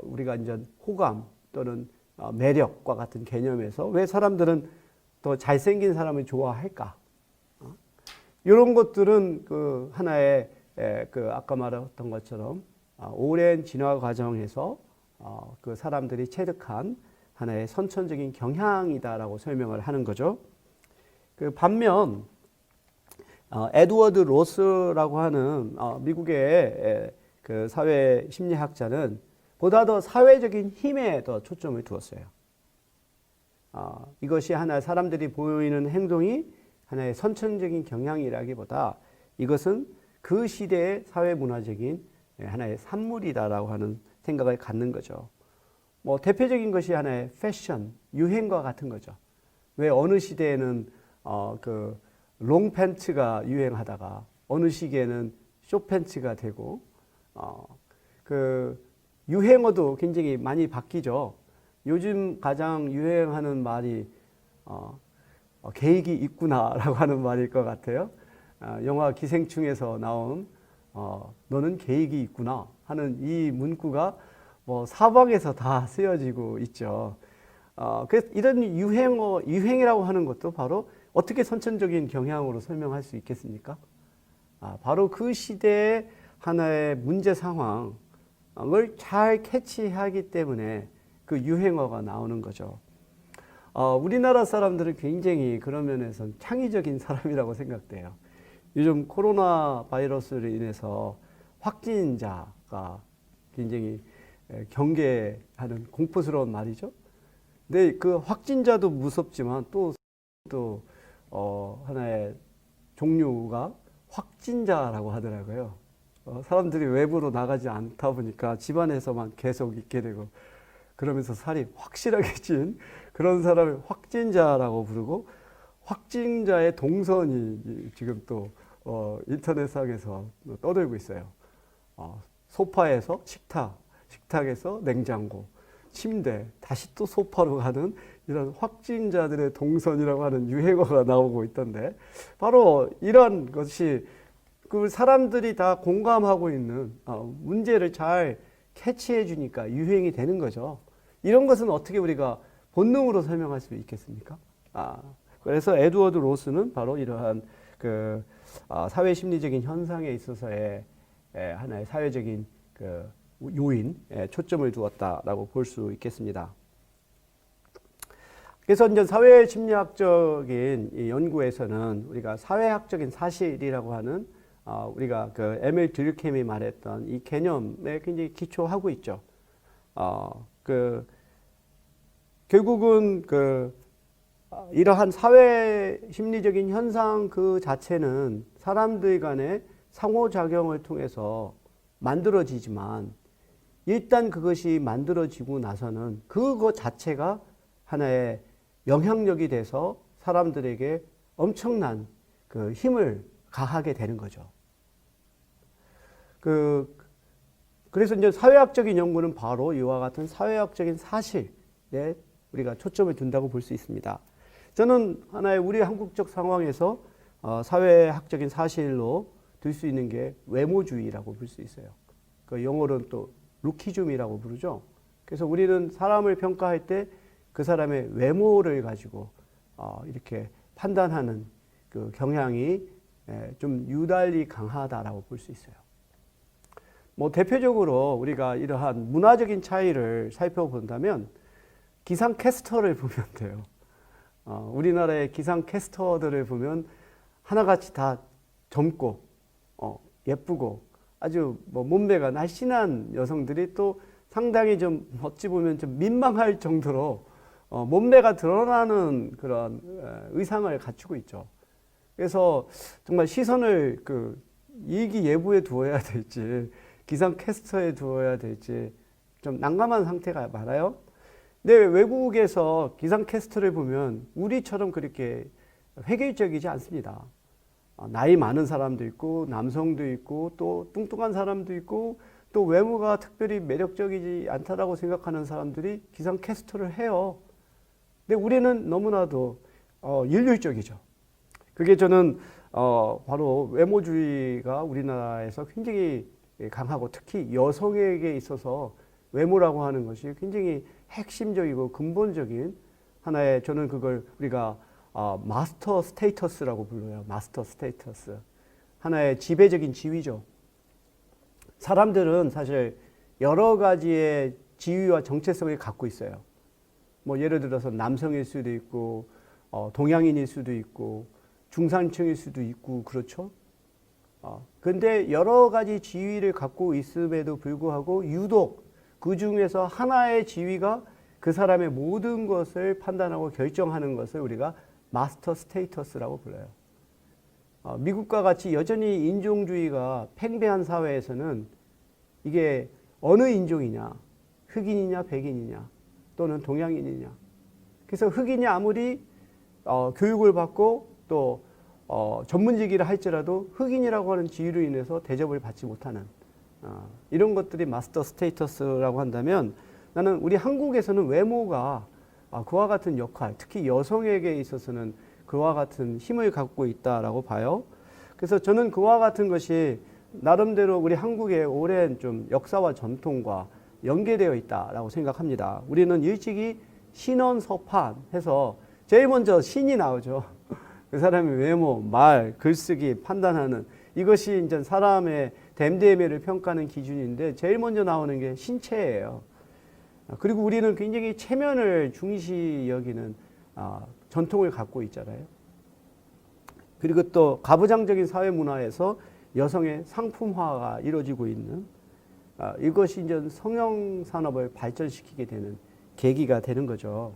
우리가 이제 호감 또는 매력과 같은 개념에서 왜 사람들은 더 잘생긴 사람을 좋아할까? 이런 것들은 그 하나의 아까 말했던 것처럼 오랜 진화 과정에서 그 사람들이 체득한 하나의 선천적인 경향이다라고 설명을 하는 거죠. 그 반면 에드워드 로스라고 하는 미국의 그 사회 심리학자는 보다 더 사회적인 힘에 더 초점을 두었어요. 이것이 하나 사람들이 보이는 행동이 하나의 선천적인 경향이라기보다 이것은 그 시대의 사회 문화적인 하나의 산물이다라고 하는 생각을 갖는 거죠. 뭐 대표적인 것이 하나의 패션, 유행과 같은 거죠. 왜 어느 시대에는 그 롱팬츠가 유행하다가 어느 시기에는 숏팬츠가 되고 그 유행어도 굉장히 많이 바뀌죠. 요즘 가장 유행하는 말이 계획이 있구나라고 하는 말일 것 같아요. 영화 기생충에서 나온 너는 계획이 있구나 하는 이 문구가 뭐 사방에서 다 쓰여지고 있죠. 그래서 이런 유행이라고 하는 것도 바로 어떻게 선천적인 경향으로 설명할 수 있겠습니까? 바로 그 시대의 하나의 문제 상황을 잘 캐치하기 때문에 그 유행어가 나오는 거죠. 우리나라 사람들은 굉장히 그런 면에서 창의적인 사람이라고 생각돼요. 요즘 코로나 바이러스로 인해서 확진자가 굉장히 경계하는 공포스러운 말이죠. 근데 그 확진자도 무섭지만 또 하나의 종류가 확진자라고 하더라고요. 사람들이 외부로 나가지 않다 보니까 집안에서만 계속 있게 되고 그러면서 살이 확실하게 찐 그런 사람을 확진자라고 부르고 확진자의 동선이 지금 또 인터넷상에서 떠들고 있어요. 소파에서 식탁, 식탁에서 냉장고, 침대, 다시 또 소파로 가는 이런 확진자들의 동선이라고 하는 유행어가 나오고 있던데 바로 이런 것이 그 사람들이 다 공감하고 있는 문제를 잘 캐치해 주니까 유행이 되는 거죠. 이런 것은 어떻게 우리가 본능으로 설명할 수 있겠습니까? 그래서 에드워드 로스는 바로 이러한 그 사회 심리적인 현상에 있어서의 하나의 사회적인 그 요인에 초점을 두었다라고 볼 수 있겠습니다. 그래서 이제 사회 심리학적인 이 연구에서는 우리가 사회학적인 사실이라고 하는 우리가 그 에밀 드류켐이 말했던 이 개념에 굉장히 기초하고 있죠. 결국은 이러한 사회 심리적인 현상 그 자체는 사람들 간의 상호작용을 통해서 만들어지지만 일단 그것이 만들어지고 나서는 그것 자체가 하나의 영향력이 돼서 사람들에게 엄청난 그 힘을 가하게 되는 거죠. 그래서 이제 사회학적인 연구는 바로 이와 같은 사회학적인 사실에 우리가 초점을 둔다고 볼 수 있습니다. 저는 하나의 우리 한국적 상황에서 사회학적인 사실로 들 수 있는 게 외모주의라고 볼 수 있어요. 그 영어로는 또 루키즘이라고 부르죠. 그래서 우리는 사람을 평가할 때 그 사람의 외모를 가지고 이렇게 판단하는 그 경향이 좀 유달리 강하다라고 볼 수 있어요. 뭐 대표적으로 우리가 이러한 문화적인 차이를 살펴본다면 기상캐스터를 보면 돼요. 우리나라의 기상캐스터들을 보면 하나같이 다 젊고 예쁘고 아주 뭐 몸매가 날씬한 여성들이 또 상당히 좀 어찌 보면 좀 민망할 정도로 몸매가 드러나는 그런 의상을 갖추고 있죠. 그래서 정말 시선을 일기예보에 두어야 될지 기상캐스터에 두어야 될지 좀 난감한 상태가 많아요. 근데 외국에서 기상캐스터를 보면 우리처럼 그렇게 획일적이지 않습니다. 나이 많은 사람도 있고 남성도 있고 또 뚱뚱한 사람도 있고 또 외모가 특별히 매력적이지 않다라고 생각하는 사람들이 기상캐스터를 해요. 근데 우리는 너무나도 일률적이죠. 그게 저는 바로 외모주의가 우리나라에서 굉장히 강하고 특히 여성에게 있어서 외모라고 하는 것이 굉장히 핵심적이고 근본적인 하나의 저는 그걸 우리가 마스터 스테이터스라고 불러요. 마스터 스테이터스. 하나의 지배적인 지위죠. 사람들은 사실 여러 가지의 지위와 정체성을 갖고 있어요. 뭐 예를 들어서 남성일 수도 있고 동양인일 수도 있고 중산층일 수도 있고 그렇죠. 근데 여러 가지 지위를 갖고 있음에도 불구하고 유독 그 중에서 하나의 지위가 그 사람의 모든 것을 판단하고 결정하는 것을 우리가 마스터 스테이터스라고 불러요. 미국과 같이 여전히 인종주의가 팽배한 사회에서는 이게 어느 인종이냐, 흑인이냐, 백인이냐, 또는 동양인이냐. 그래서 흑인이 아무리 교육을 받고 또 전문직이라 할지라도 흑인이라고 하는 지위로 인해서 대접을 받지 못하는 이런 것들이 마스터 스테이터스라고 한다면 나는 우리 한국에서는 외모가 그와 같은 역할, 특히 여성에게 있어서는 그와 같은 힘을 갖고 있다라고 봐요. 그래서 저는 그와 같은 것이 나름대로 우리 한국의 오랜 좀 역사와 전통과 연계되어 있다라고 생각합니다. 우리는 일찍이 신원서판 해서 제일 먼저 신이 나오죠. 그 사람의 외모, 말, 글쓰기 판단하는 이것이 이제 사람의 됨됨이를 평가하는 기준인데 제일 먼저 나오는 게 신체예요. 그리고 우리는 굉장히 체면을 중시 여기는 전통을 갖고 있잖아요. 그리고 또 가부장적인 사회 문화에서 여성의 상품화가 이루어지고 있는 이것이 이제 성형 산업을 발전시키게 되는 계기가 되는 거죠.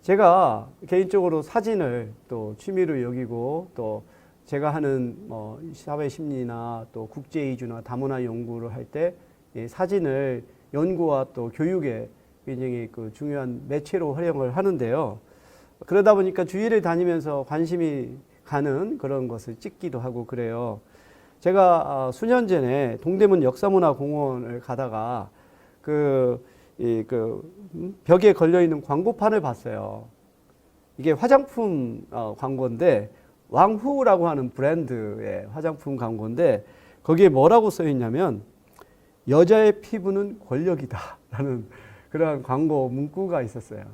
제가 개인적으로 사진을 또 취미로 여기고 또 제가 하는 뭐 사회 심리나 또 국제 이주나 다문화 연구를 할 때 사진을 연구와 또 교육에 굉장히 그 중요한 매체로 활용을 하는데요. 그러다 보니까 주위를 다니면서 관심이 가는 그런 것을 찍기도 하고 그래요. 제가 수년 전에 동대문 역사문화공원을 가다가 벽에 걸려 있는 광고판을 봤어요. 이게 화장품 광고인데 왕후라고 하는 브랜드의 화장품 광고인데 거기에 뭐라고 써 있냐면 여자의 피부는 권력이다라는 그런 광고 문구가 있었어요.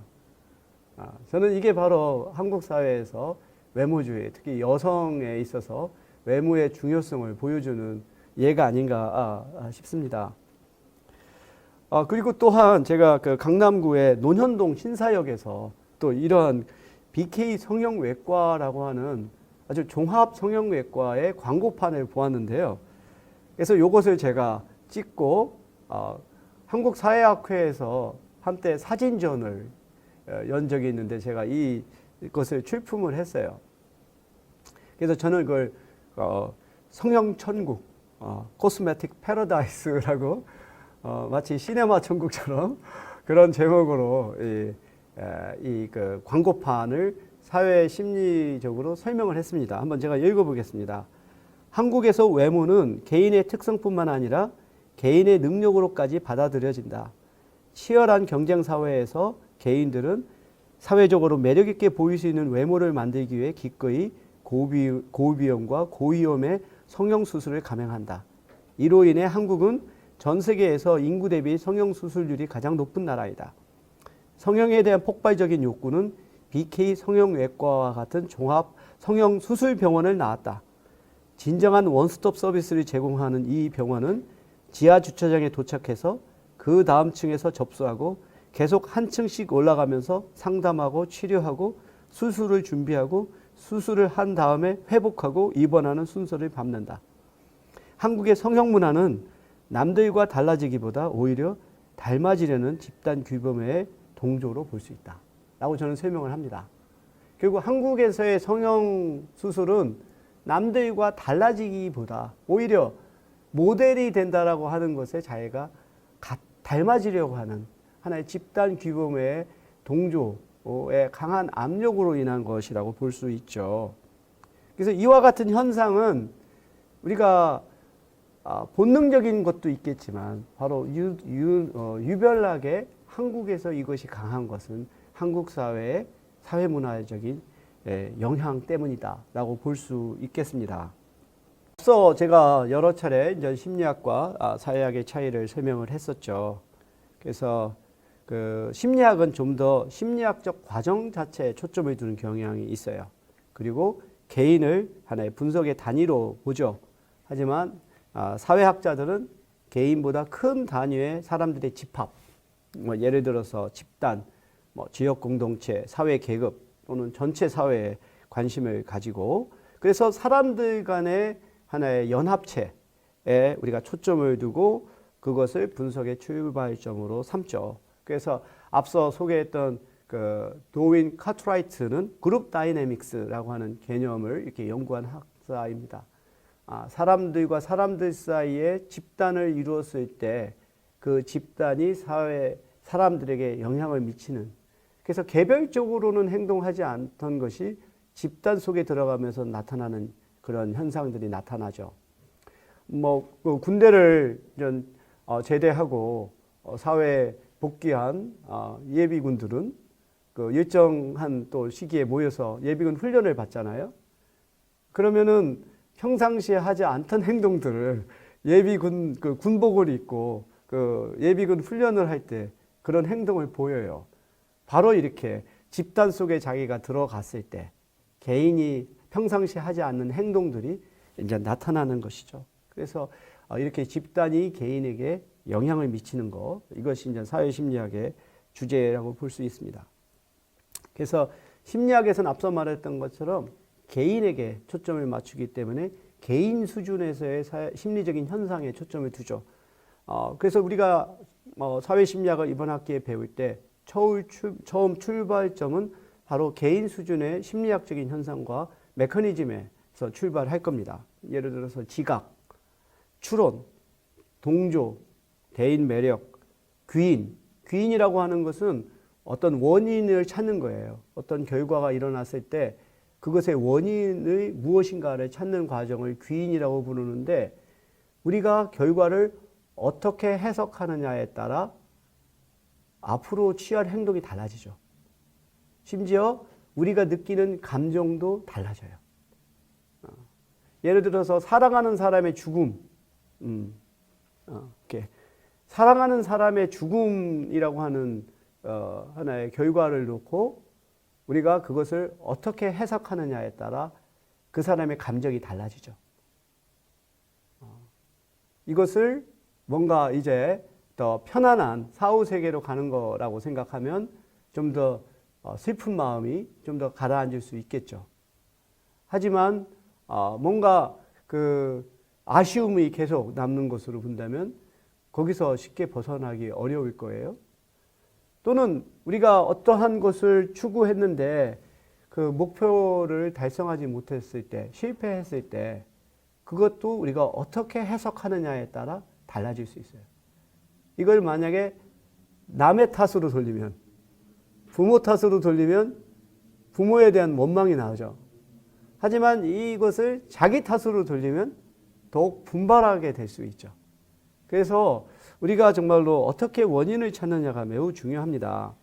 저는 이게 바로 한국 사회에서 외모주의, 특히 여성에 있어서 외모의 중요성을 보여주는 예가 아닌가 싶습니다. 그리고 또한 제가 그 강남구의 논현동 신사역에서 또 이런 BK 성형외과라고 하는 아주 종합 성형외과의 광고판을 보았는데요. 그래서 이것을 제가 찍고 한국사회학회에서 한때 사진전을 연 적이 있는데 제가 이것을 출품을 했어요. 그래서 저는 그걸 성형천국, 코스메틱 패러다이스라고 마치 시네마 천국처럼 그런 제목으로 그 광고판을 사회 심리적으로 설명을 했습니다. 한번 제가 읽어보겠습니다. 한국에서 외모는 개인의 특성뿐만 아니라 개인의 능력으로까지 받아들여진다. 치열한 경쟁 사회에서 개인들은 사회적으로 매력 있게 보일 수 있는 외모를 만들기 위해 기꺼이 고비용과 고위험의 성형수술을 감행한다. 이로 인해 한국은 전 세계에서 인구 대비 성형수술률이 가장 높은 나라이다. 성형에 대한 폭발적인 욕구는 BK 성형외과와 같은 종합 성형수술병원을 낳았다. 진정한 원스톱 서비스를 제공하는 이 병원은 지하 주차장에 도착해서 그 다음 층에서 접수하고 계속 한 층씩 올라가면서 상담하고 치료하고 수술을 준비하고 수술을 한 다음에 회복하고 입원하는 순서를 밟는다. 한국의 성형 문화는 남들과 달라지기보다 오히려 닮아지려는 집단 규범의 동조로 볼 수 있다. 라고 저는 설명을 합니다. 그리고 한국에서의 성형 수술은 남들과 달라지기보다 오히려 모델이 된다라고 하는 것에 자기가 닮아지려고 하는 하나의 집단 규범의 동조의 강한 압력으로 인한 것이라고 볼 수 있죠. 그래서 이와 같은 현상은 우리가 본능적인 것도 있겠지만 바로 유별나게 한국에서 이것이 강한 것은 한국 사회의 사회문화적인 영향 때문이다라고 볼 수 있겠습니다. 앞서 제가 여러 차례 이제 심리학과 사회학의 차이를 설명을 했었죠. 그래서 그 심리학은 좀 더 심리학적 과정 자체에 초점을 두는 경향이 있어요. 그리고 개인을 하나의 분석의 단위로 보죠. 하지만 사회학자들은 개인보다 큰 단위의 사람들의 집합, 예를 들어서 집단, 지역 공동체, 사회 계급 또는 전체 사회에 관심을 가지고 그래서 사람들 간의 하나의 연합체에 우리가 초점을 두고 그것을 분석의 출발점으로 삼죠. 그래서 앞서 소개했던 그 도윈 카트라이트는 그룹 다이내믹스라고 하는 개념을 이렇게 연구한 학자입니다. 사람들과 사람들 사이에 집단을 이루었을 때 그 집단이 사람들에게 영향을 미치는 그래서 개별적으로는 행동하지 않던 것이 집단 속에 들어가면서 나타나는 그런 현상들이 나타나죠. 그 군대를 제대하고 사회에 복귀한 예비군들은 그 일정한 또 시기에 모여서 예비군 훈련을 받잖아요. 그러면은 평상시에 하지 않던 행동들을 예비군 그 군복을 입고 그 예비군 훈련을 할 때 그런 행동을 보여요. 바로 이렇게 집단 속에 자기가 들어갔을 때 개인이 평상시에 하지 않는 행동들이 이제 나타나는 것이죠. 그래서 이렇게 집단이 개인에게 영향을 미치는 것, 이것이 이제 사회심리학의 주제라고 볼 수 있습니다. 그래서 심리학에서는 앞서 말했던 것처럼 개인에게 초점을 맞추기 때문에 개인 수준에서의 심리적인 현상에 초점을 두죠. 그래서 우리가 사회심리학을 이번 학기에 배울 때 처음 출발점은 바로 개인 수준의 심리학적인 현상과 메커니즘에 출발할 겁니다. 예를 들어서 지각, 추론, 동조, 대인 매력, 귀인. 귀인이라고 하는 것은 어떤 원인을 찾는 거예요. 어떤 결과가 일어났을 때 그것의 원인의 무엇인가를 찾는 과정을 귀인이라고 부르는데, 우리가 결과를 어떻게 해석하느냐에 따라 앞으로 취할 행동이 달라지죠. 심지어 우리가 느끼는 감정도 달라져요. 예를 들어서 사랑하는 사람의 죽음, 이렇게 사랑하는 사람의 죽음이라고 하는 하나의 결과를 놓고 우리가 그것을 어떻게 해석하느냐에 따라 그 사람의 감정이 달라지죠. 이것을 뭔가 이제 더 편안한 사후세계로 가는 거라고 생각하면 좀 더 슬픈 마음이 좀 더 가라앉을 수 있겠죠. 하지만 뭔가 그 아쉬움이 계속 남는 것으로 본다면 거기서 쉽게 벗어나기 어려울 거예요. 또는 우리가 어떠한 것을 추구했는데 그 목표를 달성하지 못했을 때, 실패했을 때 그것도 우리가 어떻게 해석하느냐에 따라 달라질 수 있어요. 이걸 만약에 남의 탓으로 돌리면, 부모 탓으로 돌리면 부모에 대한 원망이 나오죠. 하지만 이것을 자기 탓으로 돌리면 더욱 분발하게 될 수 있죠. 그래서 우리가 정말로 어떻게 원인을 찾느냐가 매우 중요합니다.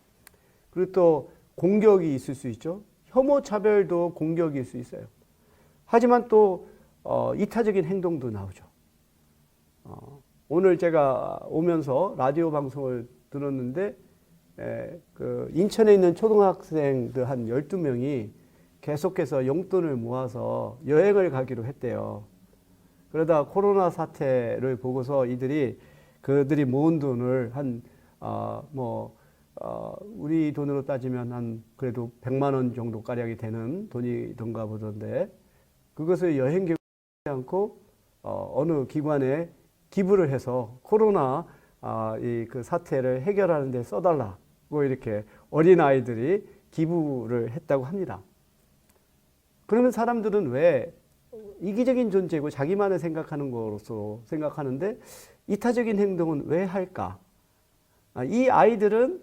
그리고 또 공격이 있을 수 있죠. 혐오 차별도 공격일 수 있어요. 하지만 또 이타적인 행동도 나오죠. 오늘 제가 오면서 라디오 방송을 들었는데 그 인천에 있는 초등학생들 한 12명이 계속해서 용돈을 모아서 여행을 가기로 했대요. 그러다 코로나 사태를 보고서 그들이 모은 돈을 우리 돈으로 따지면 한 그래도 100만 원 정도 가량이 되는 돈이던가 보던데, 그것을 여행 계획하지 않고 어느 기관에 기부를 해서 코로나 그 사태를 해결하는 데 써달라고 이렇게 어린아이들이 기부를 했다고 합니다. 그러면 사람들은 왜 이기적인 존재고 자기만을 생각하는 것으로 생각하는데 이타적인 행동은 왜 할까? 이 아이들은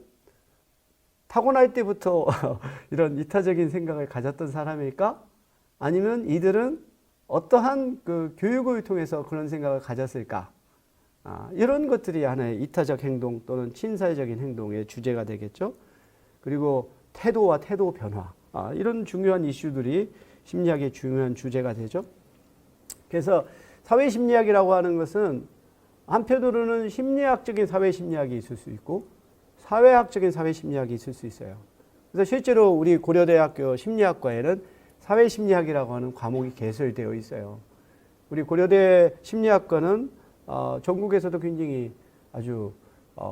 타고날 때부터 이런 이타적인 생각을 가졌던 사람일까? 아니면 이들은 어떠한 그 교육을 통해서 그런 생각을 가졌을까? 이런 것들이 하나의 이타적 행동 또는 친사회적인 행동의 주제가 되겠죠. 그리고 태도와 태도 변화, 이런 중요한 이슈들이 심리학의 중요한 주제가 되죠. 그래서 사회심리학이라고 하는 것은 한편으로는 심리학적인 사회심리학이 있을 수 있고 사회학적인 사회심리학이 있을 수 있어요. 그래서 실제로 우리 고려대학교 심리학과에는 사회심리학이라고 하는 과목이 개설되어 있어요. 우리 고려대 심리학과는 전국에서도 굉장히 아주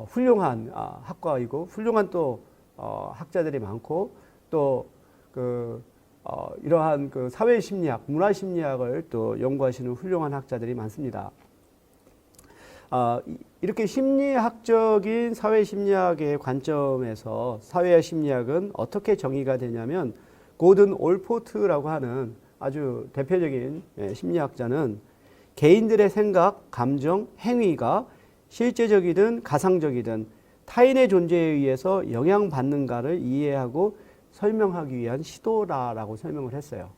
훌륭한 학과이고 훌륭한 또 학자들이 많고 또 이러한 그 사회심리학, 문화심리학을 또 연구하시는 훌륭한 학자들이 많습니다. 이렇게 심리학적인 사회심리학의 관점에서 사회심리학은 어떻게 정의가 되냐면, 고든 올포트라고 하는 아주 대표적인 심리학자는 개인들의 생각, 감정, 행위가 실제적이든 가상적이든 타인의 존재에 의해서 영향받는가를 이해하고 설명하기 위한 시도라라고 설명을 했어요.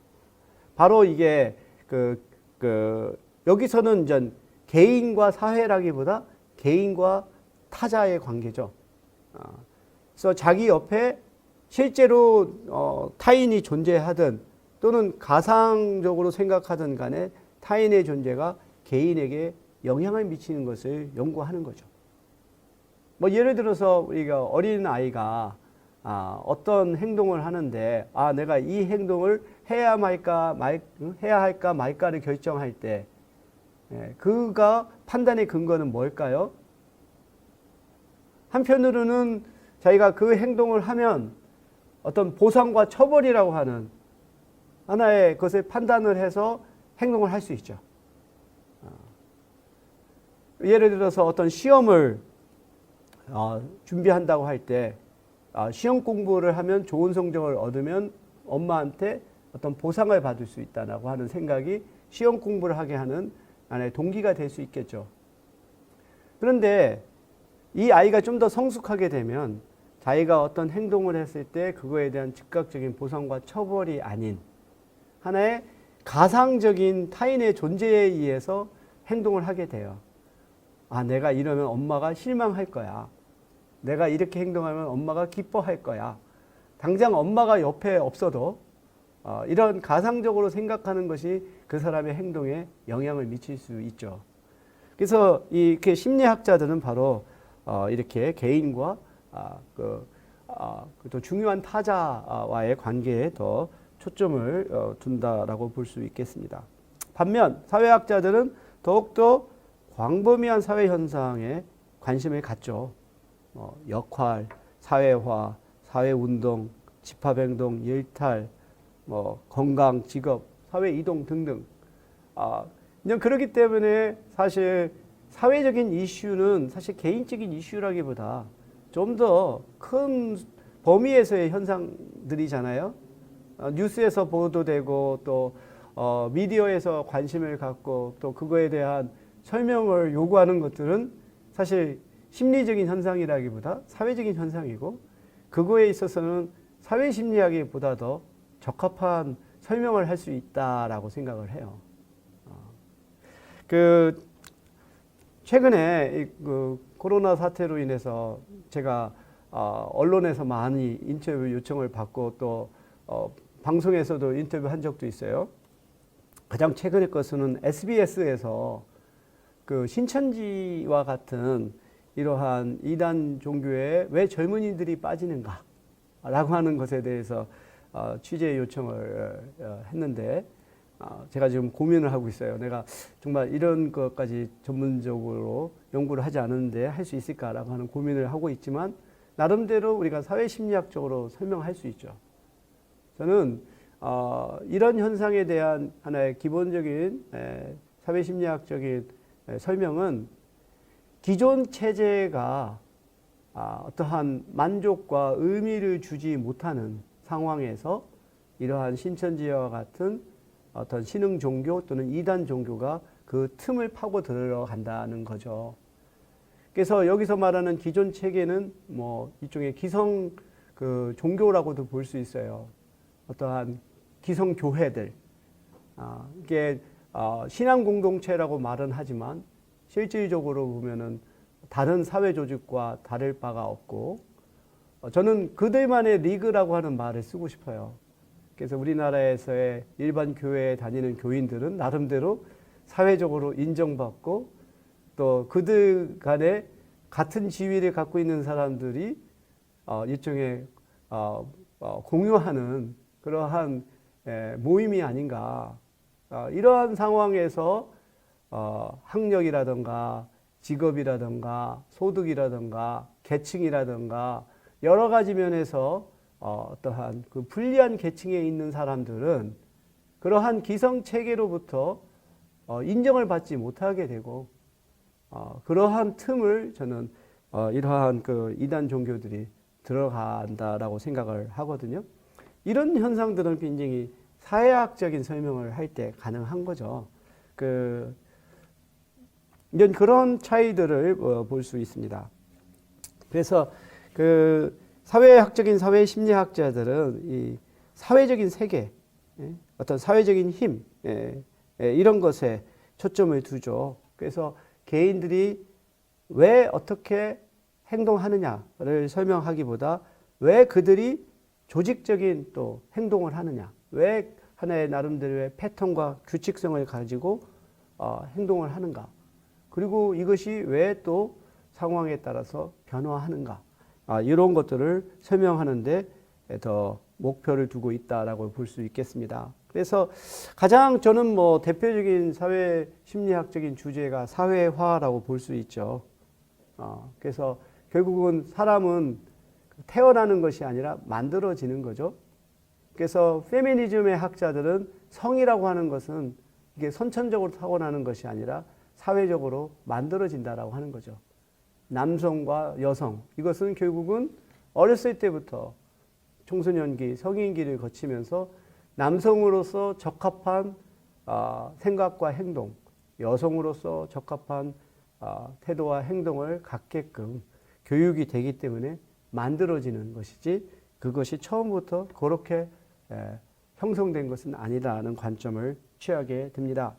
바로 이게 여기서는 이제 개인과 사회라기보다 개인과 타자의 관계죠. 그래서 자기 옆에 실제로 타인이 존재하든 또는 가상적으로 생각하든 간에 타인의 존재가 개인에게 영향을 미치는 것을 연구하는 거죠. 뭐 예를 들어서 우리가 어린 아이가 어떤 행동을 하는데 내가 이 행동을 해야 할까 말까를 결정할 때 그가 판단의 근거는 뭘까요? 한편으로는 자기가 그 행동을 하면 어떤 보상과 처벌이라고 하는 하나의 것을 판단을 해서 행동을 할 수 있죠. 예를 들어서 어떤 시험을 준비한다고 할 때 시험 공부를 하면 좋은 성적을 얻으면 엄마한테 어떤 보상을 받을 수 있다라고 하는 생각이 시험 공부를 하게 하는 하나의 동기가 될 수 있겠죠. 그런데 이 아이가 좀 더 성숙하게 되면 자기가 어떤 행동을 했을 때 그거에 대한 즉각적인 보상과 처벌이 아닌 하나의 가상적인 타인의 존재에 의해서 행동을 하게 돼요. 아, 내가 이러면 엄마가 실망할 거야. 내가 이렇게 행동하면 엄마가 기뻐할 거야. 당장 엄마가 옆에 없어도 이런 가상적으로 생각하는 것이 그 사람의 행동에 영향을 미칠 수 있죠. 그래서 이렇게 심리학자들은 바로 이렇게 개인과 또 중요한 타자와의 관계에 더 초점을 둔다라고 볼 수 있겠습니다. 반면 사회학자들은 더욱더 광범위한 사회 현상에 관심을 갖죠. 역할, 사회화, 사회운동, 집합행동, 일탈, 건강, 직업, 사회이동 등등. 그냥 그렇기 때문에 사실 사회적인 이슈는 사실 개인적인 이슈라기보다 좀 더 큰 범위에서의 현상들이잖아요. 뉴스에서 보도되고 또 미디어에서 관심을 갖고 또 그거에 대한 설명을 요구하는 것들은 사실 심리적인 현상이라기보다 사회적인 현상이고 그거에 있어서는 사회심리학보다 더 적합한 설명을 할 수 있다라고 생각을 해요. 최근에 코로나 사태로 인해서 제가 언론에서 많이 인터뷰 요청을 받고 또 방송에서도 인터뷰 한 적도 있어요. 가장 최근의 것은 SBS에서 그 신천지와 같은 이러한 이단 종교에 왜 젊은이들이 빠지는가 라고 하는 것에 대해서 취재 요청을 했는데 제가 지금 고민을 하고 있어요. 내가 정말 이런 것까지 전문적으로 연구를 하지 않았는데 할 수 있을까라고 하는 고민을 하고 있지만 나름대로 우리가 사회심리학적으로 설명할 수 있죠. 저는 이런 현상에 대한 하나의 기본적인 사회심리학적인 설명은 기존 체제가 어떠한 만족과 의미를 주지 못하는 상황에서 이러한 신천지와 같은 어떤 신흥 종교 또는 이단 종교가 그 틈을 파고 들어간다는 거죠. 그래서 여기서 말하는 기존 체계는 일종의 기성 종교라고도 볼 수 있어요. 어떠한 기성 교회들. 이게 신앙 공동체라고 말은 하지만 실질적으로 보면은 다른 사회 조직과 다를 바가 없고 저는 그들만의 리그라고 하는 말을 쓰고 싶어요. 그래서 우리나라에서의 일반 교회에 다니는 교인들은 나름대로 사회적으로 인정받고 또 그들 간에 같은 지위를 갖고 있는 사람들이 일종의 공유하는 그러한 모임이 아닌가. 이러한 상황에서 학력이라든가 직업이라든가 소득이라든가 계층이라든가 여러 가지 면에서 어떠한 그 불리한 계층에 있는 사람들은 그러한 기성 체계로부터 인정을 받지 못하게 되고 그러한 틈을 저는 이러한 그 이단 종교들이 들어간다라고 생각을 하거든요. 이런 현상들은 굉장히 사회학적인 설명을 할 때 가능한 거죠. 이런 그런 차이들을 볼 수 있습니다. 그래서 사회학적인 사회심리학자들은 이 사회적인 세계, 어떤 사회적인 힘, 이런 것에 초점을 두죠. 그래서 개인들이 왜 어떻게 행동하느냐를 설명하기보다 왜 그들이 조직적인 또 행동을 하느냐, 왜 하나의 나름대로의 패턴과 규칙성을 가지고 행동을 하는가, 그리고 이것이 왜 또 상황에 따라서 변화하는가, 이런 것들을 설명하는데 더 목표를 두고 있다라고 볼 수 있겠습니다. 그래서 가장 저는 대표적인 사회 심리학적인 주제가 사회화라고 볼 수 있죠. 그래서 결국은 사람은 태어나는 것이 아니라 만들어지는 거죠. 그래서 페미니즘의 학자들은 성이라고 하는 것은 이게 선천적으로 타고나는 것이 아니라 사회적으로 만들어진다라고 하는 거죠. 남성과 여성, 이것은 결국은 어렸을 때부터 청소년기, 성인기를 거치면서 남성으로서 적합한 생각과 행동, 여성으로서 적합한 태도와 행동을 갖게끔 교육이 되기 때문에 만들어지는 것이지 그것이 처음부터 그렇게 형성된 것은 아니다라는 관점을 취하게 됩니다.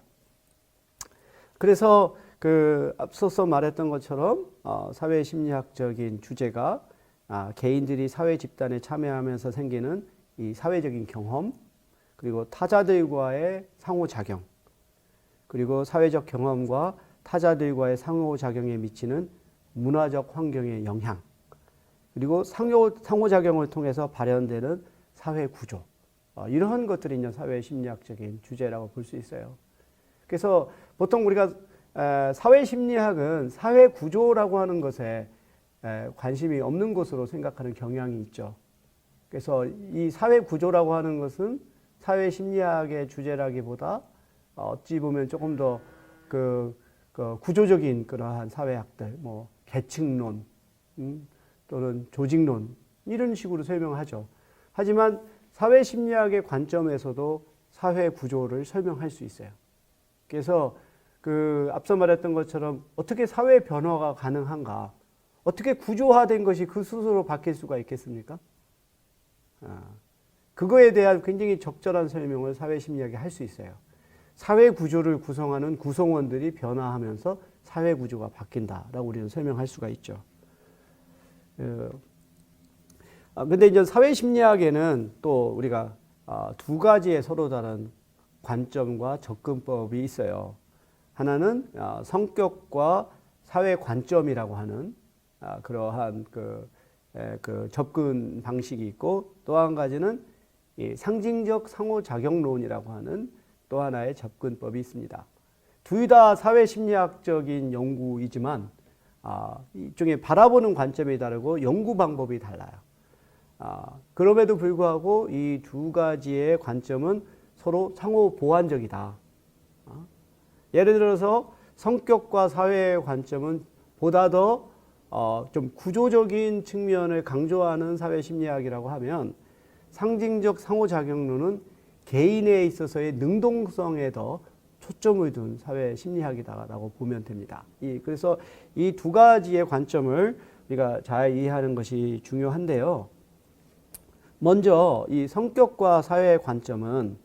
그래서 그 앞서서 말했던 것처럼 사회심리학적인 주제가 개인들이 사회 집단에 참여하면서 생기는 이 사회적인 경험, 그리고 타자들과의 상호작용, 그리고 사회적 경험과 타자들과의 상호작용에 미치는 문화적 환경의 영향, 그리고 상호작용을 통해서 발현되는 사회구조, 이러한 것들이 이제 사회심리학적인 주제라고 볼 수 있어요. 그래서 보통 우리가 사회심리학은 사회구조라고 하는 것에 관심이 없는 것으로 생각하는 경향이 있죠. 그래서 이 사회구조라고 하는 것은 사회심리학의 주제라기보다 어찌 보면 조금 더 그 구조적인 그러한 사회학들, 뭐 계층론 또는 조직론 이런 식으로 설명하죠. 하지만 사회심리학의 관점에서도 사회구조를 설명할 수 있어요. 그래서 그 앞서 말했던 것처럼 어떻게 사회 변화가 가능한가? 어떻게 구조화된 것이 그 스스로 바뀔 수가 있겠습니까? 그거에 대한 굉장히 적절한 설명을 사회심리학이 할 수 있어요. 사회 구조를 구성하는 구성원들이 변화하면서 사회 구조가 바뀐다라고 우리는 설명할 수가 있죠. 근데 이제 사회심리학에는 또 우리가 두 가지의 서로 다른 관점과 접근법이 있어요. 하나는 성격과 사회 관점이라고 하는 그러한 그 접근 방식이 있고, 또 한 가지는 이 상징적 상호작용론이라고 하는 또 하나의 접근법이 있습니다. 둘 다 사회심리학적인 연구이지만 이쪽에 바라보는 관점이 다르고 연구 방법이 달라요. 그럼에도 불구하고 이 두 가지의 관점은 서로 상호 보완적이다. 예를 들어서 성격과 사회의 관점은 보다 더 좀 구조적인 측면을 강조하는 사회심리학이라고 하면, 상징적 상호작용론은 개인에 있어서의 능동성에 더 초점을 둔 사회심리학이다라고 보면 됩니다. 그래서 이 두 가지의 관점을 우리가 잘 이해하는 것이 중요한데요. 먼저 이 성격과 사회의 관점은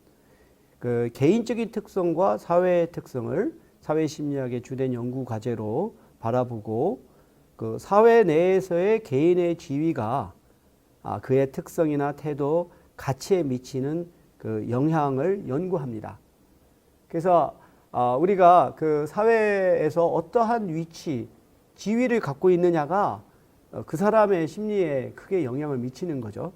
그 개인적인 특성과 사회의 특성을 사회심리학의 주된 연구 과제로 바라보고, 그 사회 내에서의 개인의 지위가 그의 특성이나 태도, 가치에 미치는 그 영향을 연구합니다. 그래서 우리가 그 사회에서 어떠한 위치, 지위를 갖고 있느냐가 그 사람의 심리에 크게 영향을 미치는 거죠.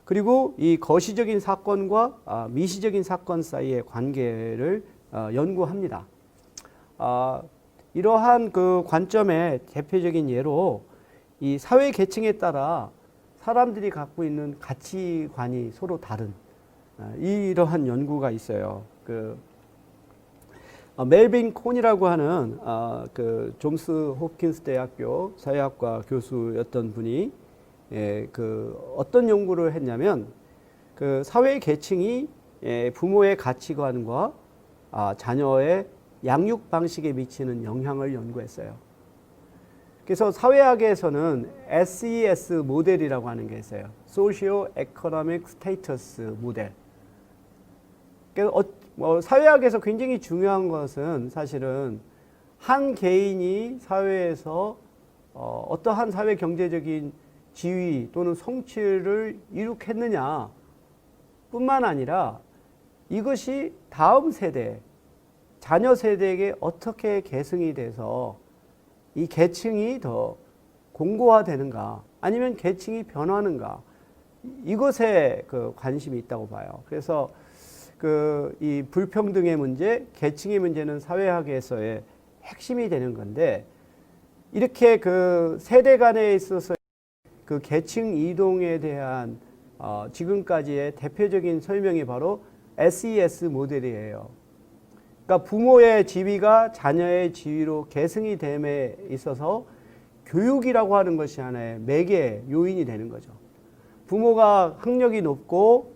그리고 이 거시적인 사건과 미시적인 사건 사이의 관계를 연구합니다. 이러한 그 관점의 대표적인 예로 이 사회 계층에 따라 사람들이 갖고 있는 가치관이 서로 다른 이러한 연구가 있어요. 멜빈 콘이라고 하는 그 존스 홉킨스 대학교 사회학과 교수였던 분이 어떤 연구를 했냐면, 그 사회 계층이 부모의 가치관과 자녀의 양육 방식에 미치는 영향을 연구했어요. 그래서 사회학에서는 SES 모델이라고 하는 게 있어요. Socio Economic Status 모델. 그래서 사회학에서 굉장히 중요한 것은 사실은 한 개인이 사회에서 어떠한 사회 경제적인 지위 또는 성취를 이룩했느냐 뿐만 아니라 이것이 다음 세대, 자녀 세대에게 어떻게 계승이 돼서 이 계층이 더 공고화되는가, 아니면 계층이 변하는가, 이것에 그 관심이 있다고 봐요. 그래서 이 불평등의 문제, 계층의 문제는 사회학에서의 핵심이 되는 건데, 이렇게 그 세대 간에 있어서 그 계층 이동에 대한 지금까지의 대표적인 설명이 바로 SES 모델이에요. 그러니까 부모의 지위가 자녀의 지위로 계승이 됨에 있어서 교육이라고 하는 것이 하나의 매개 요인이 되는 거죠. 부모가 학력이 높고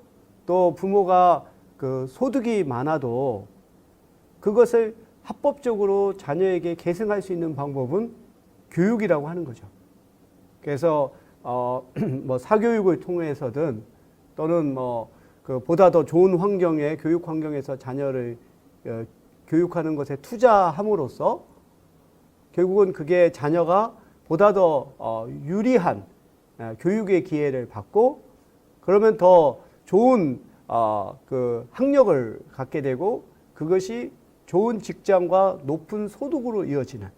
또 부모가 그 소득이 많아도 그것을 합법적으로 자녀에게 계승할 수 있는 방법은 교육이라고 하는 거죠. 그래서 뭐 사교육을 통해서든 또는 뭐 그 보다 더 좋은 환경의 교육 환경에서 자녀를 교육하는 것에 투자함으로써 결국은 그게 자녀가 보다 더 유리한 교육의 기회를 받고 그러면 더 좋은 그 학력을 갖게 되고 그것이 좋은 직장과 높은 소득으로 이어지는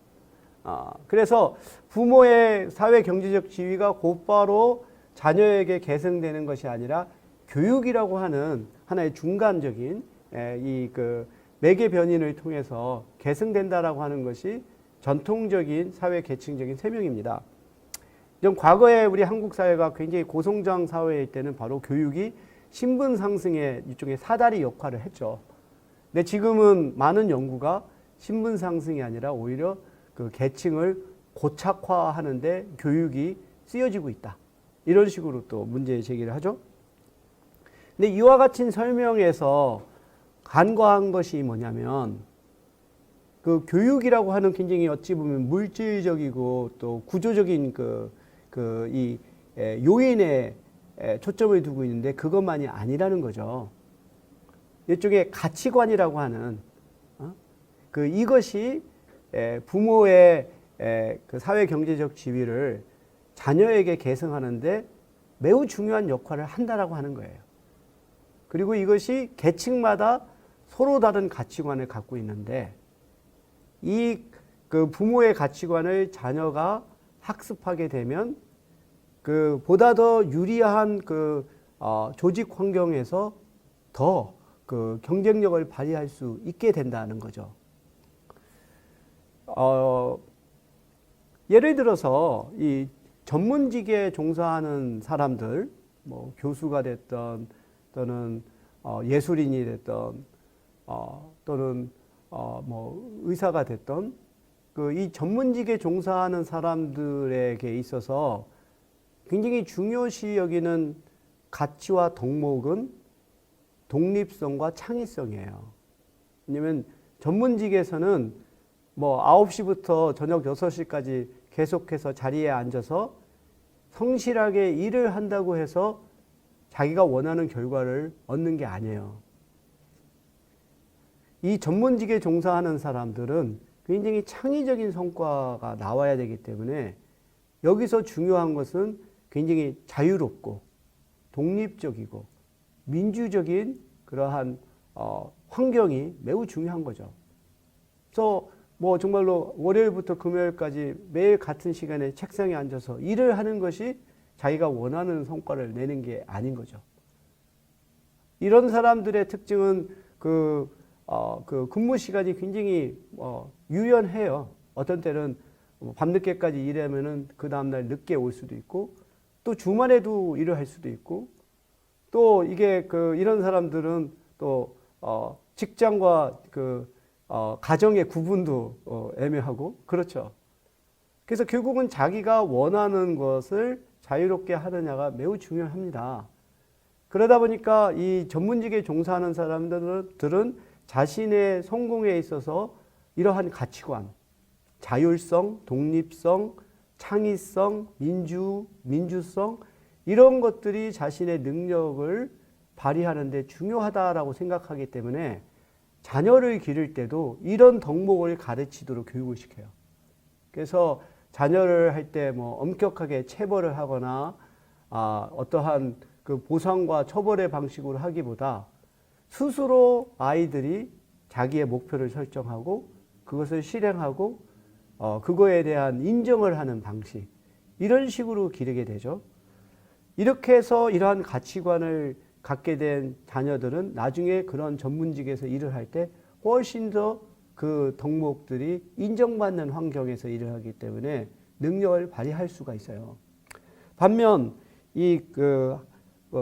그래서 부모의 사회 경제적 지위가 곧바로 자녀에게 계승되는 것이 아니라 교육이라고 하는 하나의 중간적인 이 그 매개 변인을 통해서 계승된다라고 하는 것이 전통적인 사회 계층적인 세명입니다. 좀 과거에 우리 한국 사회가 굉장히 고성장 사회일 때는 바로 교육이 신분 상승의 일종의 사다리 역할을 했죠. 근데 지금은 많은 연구가 신분 상승이 아니라 오히려 그 계층을 고착화하는데 교육이 쓰여지고 있다. 이런 식으로 또 문제 제기를 하죠. 근데 이와 같은 설명에서 간과한 것이 뭐냐면 그 교육이라고 하는 굉장히 어찌 보면 물질적이고 또 구조적인 이 요인에 초점을 두고 있는데 그것만이 아니라는 거죠. 일종의 가치관이라고 하는 그 이것이 부모의 그 사회 경제적 지위를 자녀에게 계승하는데 매우 중요한 역할을 한다라고 하는 거예요. 그리고 이것이 계층마다 서로 다른 가치관을 갖고 있는데 이 그 부모의 가치관을 자녀가 학습하게 되면 그 보다 더 유리한 그 조직 환경에서 더 그 경쟁력을 발휘할 수 있게 된다는 거죠. 예를 들어서 이 전문직에 종사하는 사람들, 뭐 교수가 됐던 또는 예술인이 됐던 또는 뭐 의사가 됐던 그 이 전문직에 종사하는 사람들에게 있어서 굉장히 중요시 여기는 가치와 덕목은 독립성과 창의성이에요. 왜냐하면 전문직에서는 뭐 9시부터 저녁 6시까지 계속해서 자리에 앉아서 성실하게 일을 한다고 해서 자기가 원하는 결과를 얻는 게 아니에요. 이 전문직에 종사하는 사람들은 굉장히 창의적인 성과가 나와야 되기 때문에 여기서 중요한 것은 굉장히 자유롭고 독립적이고 민주적인 그러한 환경이 매우 중요한 거죠. 그래서 뭐 정말로 월요일부터 금요일까지 매일 같은 시간에 책상에 앉아서 일을 하는 것이 자기가 원하는 성과를 내는 게 아닌 거죠. 이런 사람들의 특징은 그 근무 시간이 굉장히 유연해요. 어떤 때는 밤늦게까지 일하면은 그 다음날 늦게 올 수도 있고 또 주말에도 일을 할 수도 있고 또 이게 이런 사람들은 또 직장과 가정의 구분도 애매하고 그렇죠. 그래서 결국은 자기가 원하는 것을 자유롭게 하느냐가 매우 중요합니다. 그러다 보니까 이 전문직에 종사하는 사람들은 자신의 성공에 있어서 이러한 가치관, 자율성, 독립성, 창의성, 민주성 이런 것들이 자신의 능력을 발휘하는 데 중요하다라고 생각하기 때문에 자녀를 기를 때도 이런 덕목을 가르치도록 교육을 시켜요. 그래서 자녀를 할 때 뭐 엄격하게 체벌을 하거나 어떠한 그 보상과 처벌의 방식으로 하기보다 스스로 아이들이 자기의 목표를 설정하고 그것을 실행하고 그거에 대한 인정을 하는 방식 이런 식으로 기르게 되죠. 이렇게 해서 이러한 가치관을 갖게 된 자녀들은 나중에 그런 전문직에서 일을 할 때 훨씬 더 그 덕목들이 인정받는 환경에서 일을 하기 때문에 능력을 발휘할 수가 있어요. 반면 이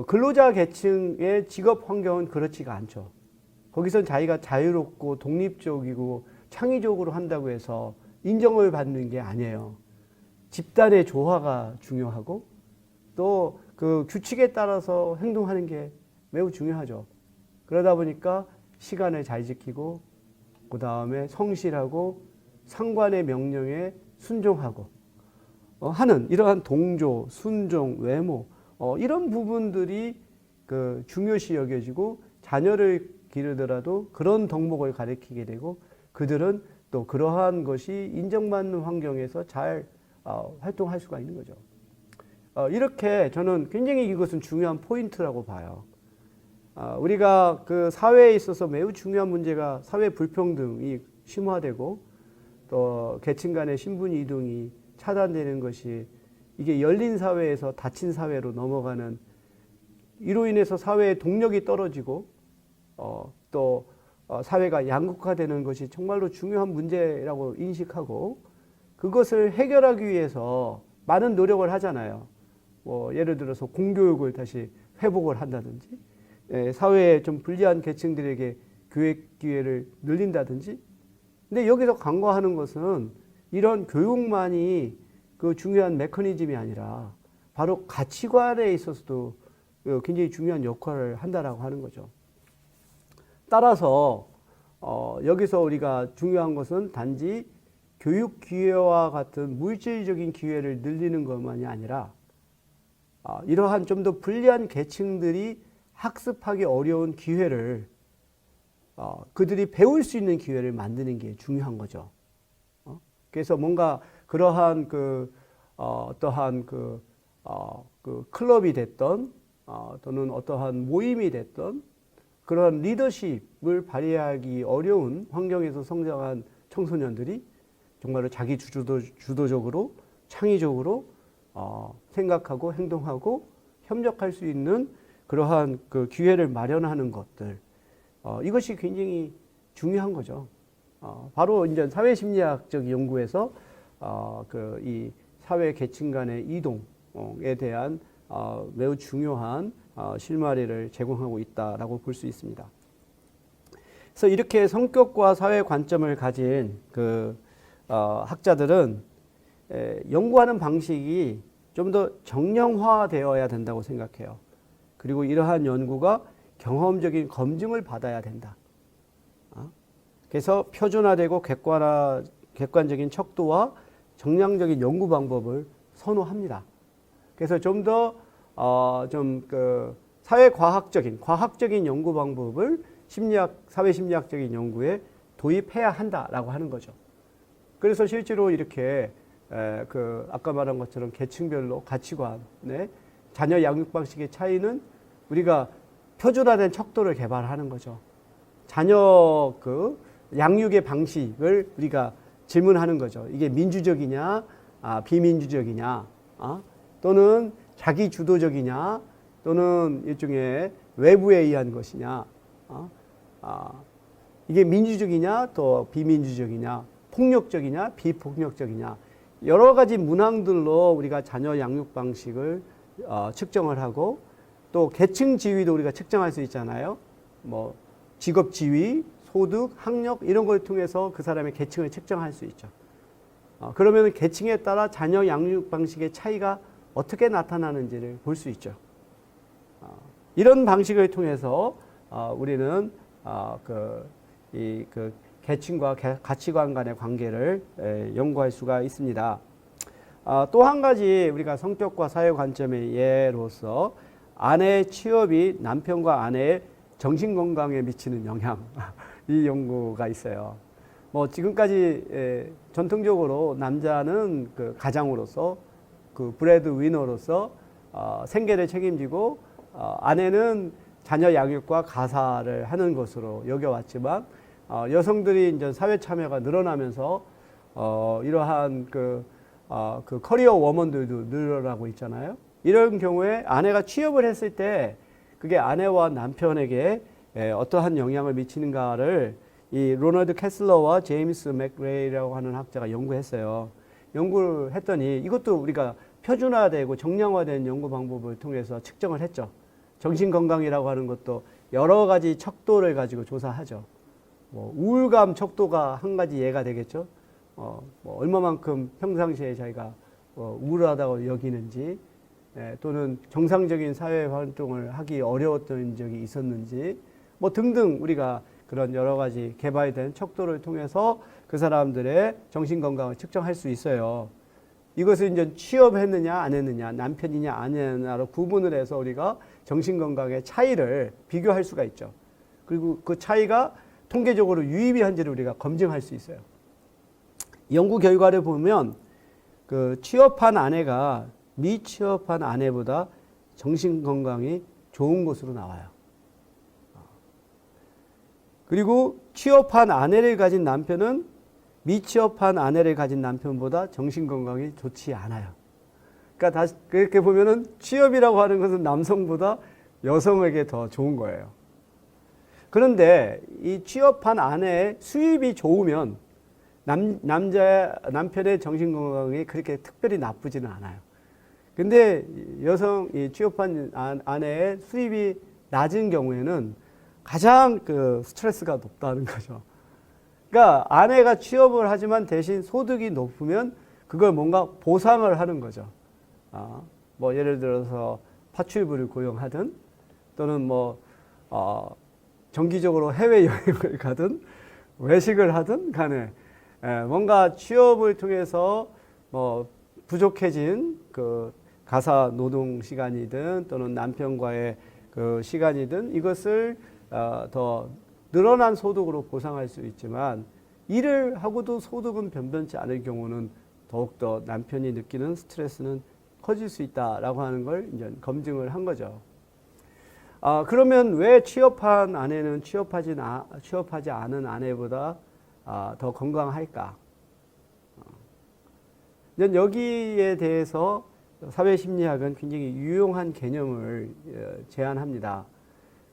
근로자 계층의 직업 환경은 그렇지가 않죠. 거기선 자기가 자유롭고 독립적이고 창의적으로 한다고 해서 인정을 받는 게 아니에요. 집단의 조화가 중요하고 또 그 규칙에 따라서 행동하는 게 매우 중요하죠. 그러다 보니까 시간을 잘 지키고 그 다음에 성실하고 상관의 명령에 순종하고 하는 이러한 동조, 순종, 외모 이런 부분들이 그 중요시 여겨지고 자녀를 기르더라도 그런 덕목을 가르치게 되고 그들은 또 그러한 것이 인정받는 환경에서 잘 활동할 수가 있는 거죠. 이렇게 저는 굉장히 이것은 중요한 포인트라고 봐요. 우리가 그 사회에 있어서 매우 중요한 문제가 사회 불평등이 심화되고 또 계층 간의 신분 이동이 차단되는 것이 이게 열린 사회에서 닫힌 사회로 넘어가는 이로 인해서 사회의 동력이 떨어지고 또 사회가 양극화되는 것이 정말로 중요한 문제라고 인식하고 그것을 해결하기 위해서 많은 노력을 하잖아요. 뭐 예를 들어서 공교육을 다시 회복을 한다든지 사회에 좀 불리한 계층들에게 교육 기회를 늘린다든지 근데 여기서 간과하는 것은 이런 교육만이 그 중요한 메커니즘이 아니라 바로 가치관에 있어서도 굉장히 중요한 역할을 한다라고 하는 거죠. 따라서 여기서 우리가 중요한 것은 단지 교육 기회와 같은 물질적인 기회를 늘리는 것만이 아니라 이러한 좀 더 불리한 계층들이 학습하기 어려운 기회를 그들이 배울 수 있는 기회를 만드는 게 중요한 거죠. 그래서 뭔가 그러한 어떠한 그 클럽이 됐던 또는 어떠한 모임이 됐던 그런 리더십을 발휘하기 어려운 환경에서 성장한 청소년들이 정말로 자기 주도적으로 창의적으로 생각하고 행동하고 협력할 수 있는 그러한 그 기회를 마련하는 것들 이것이 굉장히 중요한 거죠. 바로 이제 사회심리학적 연구에서 이 사회 계층 간의 이동에 대한 매우 중요한 실마리를 제공하고 있다라고 볼 수 있습니다. 그래서 이렇게 성격과 사회 관점을 가진 학자들은 연구하는 방식이 좀 더 정량화되어야 된다고 생각해요. 그리고 이러한 연구가 경험적인 검증을 받아야 된다. 그래서 표준화되고 객관적인 척도와 정량적인 연구 방법을 선호합니다. 그래서 좀 더 과학적인 연구 방법을 사회심리학적인 연구에 도입해야 한다라고 하는 거죠. 그래서 실제로 이렇게 아까 말한 것처럼 계층별로 가치관, 자녀 양육 방식의 차이는 우리가 표준화된 척도를 개발하는 거죠. 자녀 양육의 방식을 우리가 질문하는 거죠. 이게 민주적이냐, 비민주적이냐, 또는 자기 주도적이냐, 또는 일종의 외부에 의한 것이냐, 이게 민주적이냐, 또 비민주적이냐, 폭력적이냐, 비폭력적이냐, 여러 가지 문항들로 우리가 자녀 양육 방식을 측정을 하고 또 계층 지위도 우리가 측정할 수 있잖아요. 뭐 직업 지위, 소득, 학력 이런 걸 통해서 그 사람의 계층을 측정할 수 있죠. 그러면 계층에 따라 자녀 양육 방식의 차이가 어떻게 나타나는지를 볼 수 있죠. 이런 방식을 통해서 우리는 계층과 가치관 간의 관계를 연구할 수가 있습니다. 또 한 가지 우리가 성격과 사회 관점의 예로서 아내의 취업이 남편과 아내의 정신 건강에 미치는 영향 이 연구가 있어요. 뭐 지금까지 전통적으로 남자는 그 가장으로서 그 브레드 위너로서 생계를 책임지고 아내는 자녀 양육과 가사를 하는 것으로 여겨왔지만 여성들이 이제 사회 참여가 늘어나면서 이러한 커리어 워먼들도 늘어나고 있잖아요. 이런 경우에 아내가 취업을 했을 때 그게 아내와 남편에게 어떠한 영향을 미치는가를 이 로널드 캐슬러와 제임스 맥레이라고 하는 학자가 연구했어요. 연구를 했더니 이것도 우리가 표준화되고 정량화된 연구 방법을 통해서 측정을 했죠. 정신건강이라고 하는 것도 여러 가지 척도를 가지고 조사하죠. 뭐 우울감 척도가 한 가지 예가 되겠죠. 뭐 얼마만큼 평상시에 자기가 우울하다고 여기는지, 또는 정상적인 사회 활동을 하기 어려웠던 적이 있었는지 뭐 등등 우리가 그런 여러 가지 개발된 척도를 통해서 그 사람들의 정신 건강을 측정할 수 있어요. 이것을 이제 취업했느냐 안 했느냐, 남편이냐 아니냐로 구분을 해서 우리가 정신 건강의 차이를 비교할 수가 있죠. 그리고 그 차이가 통계적으로 유의미한지를 우리가 검증할 수 있어요. 연구 결과를 보면 그 취업한 아내가 미취업한 아내보다 정신 건강이 좋은 것으로 나와요. 그리고 취업한 아내를 가진 남편은 미취업한 아내를 가진 남편보다 정신 건강이 좋지 않아요. 그러니까 다시 그렇게 보면은 취업이라고 하는 것은 남성보다 여성에게 더 좋은 거예요. 그런데 이 취업한 아내의 수입이 좋으면 남편의 정신 건강이 그렇게 특별히 나쁘지는 않아요. 근데 이 취업한 아내의 수입이 낮은 경우에는 가장 그 스트레스가 높다는 거죠. 그러니까 아내가 취업을 하지만 대신 소득이 높으면 그걸 뭔가 보상을 하는 거죠. 뭐 예를 들어서 파출부를 고용하든 또는 뭐 정기적으로 해외여행을 가든 외식을 하든 간에 뭔가 취업을 통해서 뭐 부족해진 그 가사 노동 시간이든 또는 남편과의 그 시간이든 이것을 더 늘어난 소득으로 보상할 수 있지만 일을 하고도 소득은 변변치 않을 경우는 더욱더 남편이 느끼는 스트레스는 커질 수 있다라고 하는 걸 이제 검증을 한 거죠. 그러면 왜 취업한 아내는 취업하지 않은 아내보다 더 건강할까? 여기에 대해서 사회심리학은 굉장히 유용한 개념을 제안합니다.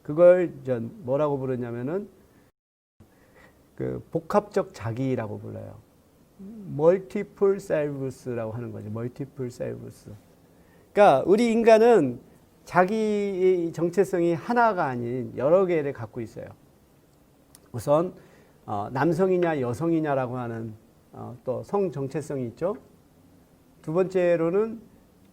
그걸 뭐라고 부르냐면은 그 복합적 자기라고 불러요. 멀티플 셀브스라고 하는 거죠. 멀티플 셀브스. 그러니까 우리 인간은 자기의 정체성이 하나가 아닌 여러 개를 갖고 있어요. 우선 남성이냐 여성이냐라고 하는 또 성 정체성이 있죠. 두 번째로는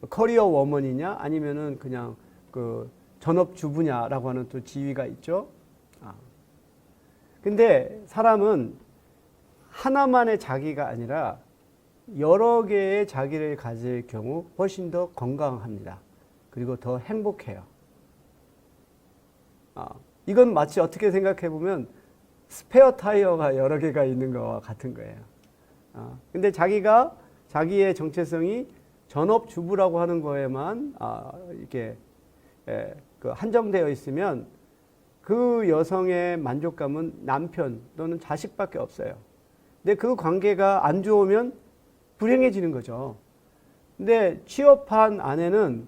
커리어 워먼이냐 아니면은 그냥 그 전업주부냐라고 하는 또 지위가 있죠. 근데 사람은 하나만의 자기가 아니라 여러 개의 자기를 가질 경우 훨씬 더 건강합니다. 그리고 더 행복해요. 이건 마치 어떻게 생각해 보면 스페어 타이어가 여러 개가 있는 것과 같은 거예요. 근데 자기의 정체성이 전업주부라고 하는 거에만 이렇게 그 한정되어 있으면 그 여성의 만족감은 남편 또는 자식밖에 없어요. 근데 그 관계가 안 좋으면 불행해지는 거죠. 근데 취업한 아내는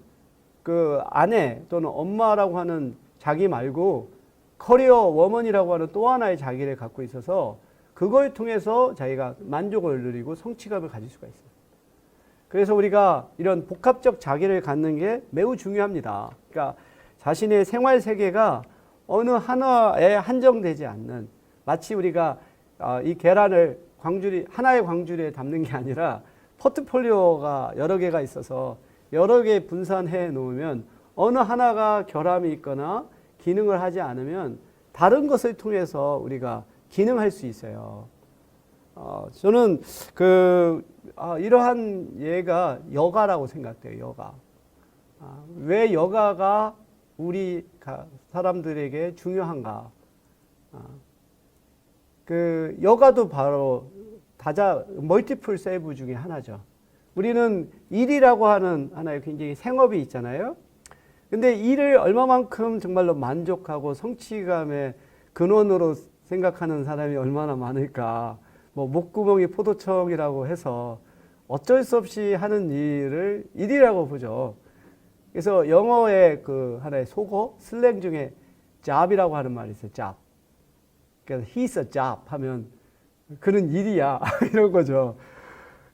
그 아내 또는 엄마라고 하는 자기 말고 커리어 워먼이라고 하는 또 하나의 자기를 갖고 있어서 그걸 통해서 자기가 만족을 누리고 성취감을 가질 수가 있어요. 그래서 우리가 이런 복합적 자기를 갖는 게 매우 중요합니다. 그러니까 자신의 생활 세계가 어느 하나에 한정되지 않는, 마치 우리가 이 계란을 하나의 광주리에 담는 게 아니라 포트폴리오가 여러 개가 있어서 여러 개 분산해 놓으면 어느 하나가 결함이 있거나 기능을 하지 않으면 다른 것을 통해서 우리가 기능할 수 있어요. 저는 이러한 예가 여가라고 생각돼요. 여가. 왜 여가가 우리 사람들에게 중요한가? 그 여가도 바로 멀티플 셀브 중에 하나죠. 우리는 일이라고 하는 하나의 굉장히 생업이 있잖아요. 근데 일을 얼마만큼 정말로 만족하고 성취감의 근원으로 생각하는 사람이 얼마나 많을까. 뭐 목구멍이 포도청이라고 해서 어쩔 수 없이 하는 일을 일이라고 보죠. 그래서 영어의 그 하나의 속어, 슬랭 중에 job이라고 하는 말이 있어요. job. 그래서 he's a job 하면 그는 일이야 이런 거죠.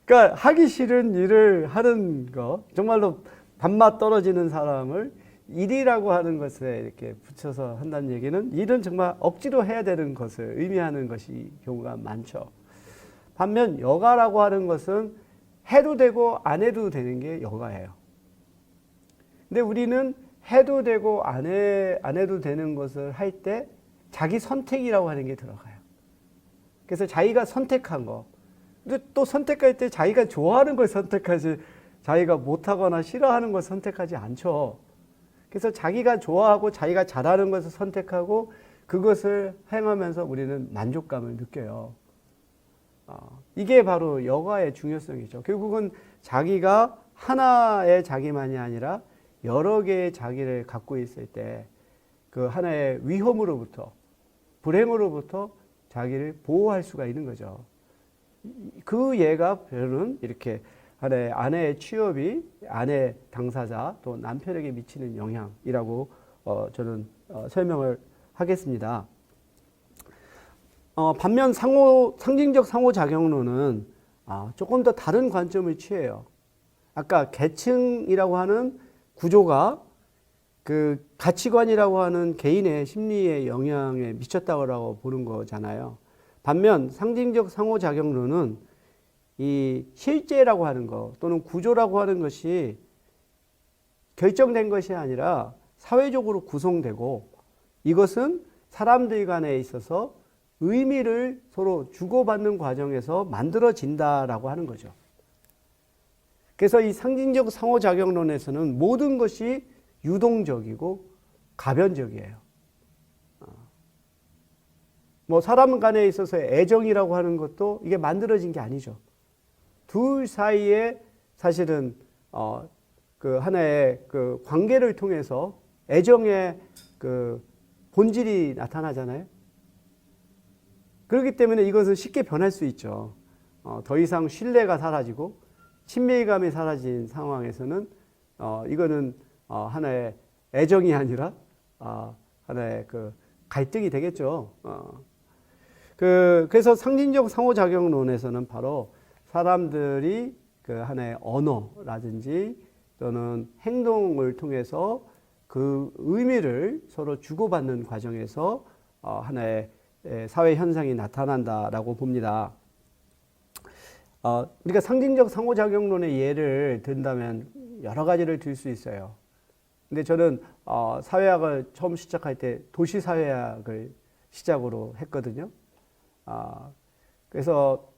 그러니까 하기 싫은 일을 하는 거, 정말로 밥맛 떨어지는 사람을 일이라고 하는 것에 이렇게 붙여서 한다는 얘기는 일은 정말 억지로 해야 되는 것을 의미하는 것이 경우가 많죠. 반면 여가라고 하는 것은 해도 되고 안 해도 되는 게 여가예요. 근데 우리는 해도 되고 안 해도 되는 것을 할 때 자기 선택이라고 하는 게 들어가요. 그래서 자기가 선택한 거. 근데 또 선택할 때 자기가 좋아하는 걸 선택하지 자기가 못하거나 싫어하는 걸 선택하지 않죠. 그래서 자기가 좋아하고 자기가 잘하는 것을 선택하고 그것을 행하면서 우리는 만족감을 느껴요. 이게 바로 여가의 중요성이죠. 결국은 자기가 하나의 자기만이 아니라 여러 개의 자기를 갖고 있을 때 그 하나의 위험으로부터 불행으로부터 자기를 보호할 수가 있는 거죠. 그 예가 저는 이렇게 하나의 아내의 취업이 아내 당사자 또 남편에게 미치는 영향이라고 저는 설명을 하겠습니다. 반면 상징적 상호작용론은 조금 더 다른 관점을 취해요. 아까 계층이라고 하는 구조가 그 가치관이라고 하는 개인의 심리에 영향에 미쳤다고 보는 거잖아요. 반면 상징적 상호작용론은 이 실제라고 하는 것 또는 구조라고 하는 것이 결정된 것이 아니라 사회적으로 구성되고 이것은 사람들 간에 있어서 의미를 서로 주고받는 과정에서 만들어진다라고 하는 거죠. 그래서 이 상징적 상호작용론에서는 모든 것이 유동적이고 가변적이에요. 뭐 사람 간에 있어서 애정이라고 하는 것도 이게 만들어진 게 아니죠. 둘 사이에 사실은 그 하나의 그 관계를 통해서 애정의 그 본질이 나타나잖아요. 그렇기 때문에 이것은 쉽게 변할 수 있죠. 더 이상 신뢰가 사라지고 친밀감이 사라진 상황에서는 이거는 하나의 애정이 아니라 하나의 그 갈등이 되겠죠. 그래서 상징적 상호작용론에서는 바로 사람들이 그 하나의 언어라든지 또는 행동을 통해서 그 의미를 서로 주고받는 과정에서 하나의 사회 현상이 나타난다라고 봅니다. 그러니까 상징적 상호작용론의 예를 든다면 여러 가지를 들 수 있어요. 근데 저는 사회학을 처음 시작할 때 도시사회학을 시작으로 했거든요. 그래서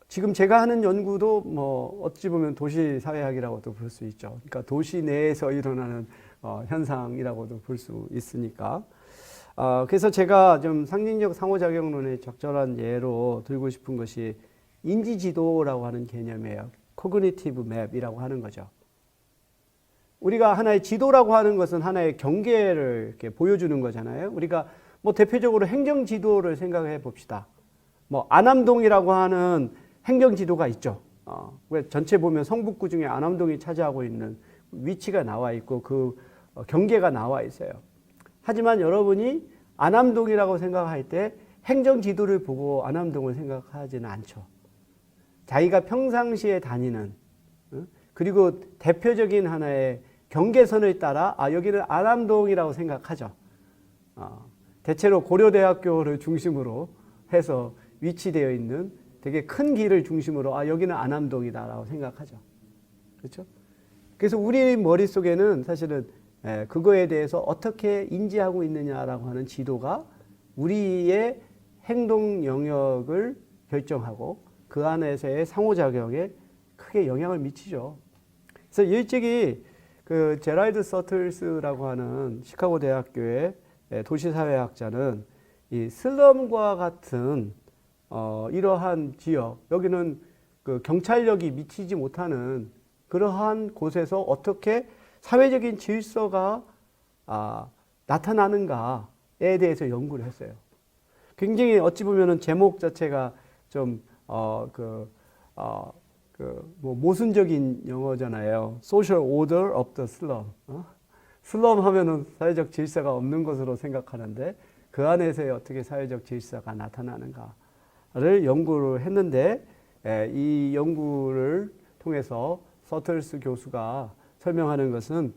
지금 제가 하는 연구도 뭐 어찌 보면 도시사회학이라고도 볼 수 있죠. 그러니까 도시 내에서 일어나는 현상이라고도 볼 수 있으니까. 그래서 제가 좀 상징적 상호작용론의 적절한 예로 들고 싶은 것이 인지지도라고 하는 개념이에요. Cognitive Map이라고 하는 거죠. 우리가 하나의 지도라고 하는 것은 하나의 경계를 이렇게 보여주는 거잖아요. 우리가 뭐 대표적으로 행정지도를 생각해 봅시다. 뭐 안암동이라고 하는 행정지도가 있죠. 전체 보면 성북구 중에 안암동이 차지하고 있는 위치가 나와 있고 그 경계가 나와 있어요. 하지만 여러분이 안암동이라고 생각할 때 행정지도를 보고 안암동을 생각하지는 않죠. 자기가 평상시에 다니는 그리고 대표적인 하나의 경계선을 따라 여기는 안암동이라고 생각하죠. 대체로 고려대학교를 중심으로 해서 위치되어 있는 되게 큰 길을 중심으로 여기는 안암동이다라고 생각하죠. 그렇죠? 그래서 우리 머릿속에는 사실은 그거에 대해서 어떻게 인지하고 있느냐라고 하는 지도가 우리의 행동 영역을 결정하고 그 안에서의 상호작용에 크게 영향을 미치죠. 그래서 일찍이 그 제랄드 서틀스라고 하는 시카고 대학교의 도시사회학자는 이 슬럼과 같은 이러한 지역, 여기는 그 경찰력이 미치지 못하는 그러한 곳에서 어떻게 사회적인 질서가 나타나는가에 대해서 연구를 했어요. 굉장히 어찌 보면은 제목 자체가 좀 뭐 모순적인 영어잖아요. Social Order of the Slum. 슬럼 하면은 사회적 질서가 없는 것으로 생각하는데 그 안에서 어떻게 사회적 질서가 나타나는가를 연구를 했는데 이 연구를 통해서 서틀스 교수가 설명하는 것은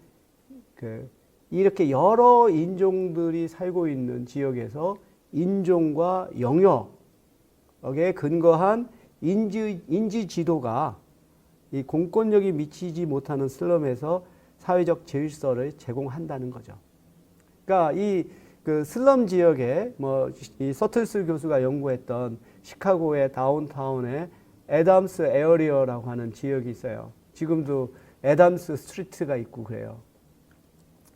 이렇게 여러 인종들이 살고 있는 지역에서 인종과 영역에 근거한 인지 지도가 이 공권력이 미치지 못하는 슬럼에서 사회적 질서를 제공한다는 거죠. 그러니까 이 그 슬럼 지역에 이 서틀스 교수가 연구했던 시카고의 다운타운에 애담스 에어리어라고 하는 지역이 있어요. 지금도 애담스 스트리트가 있고 그래요.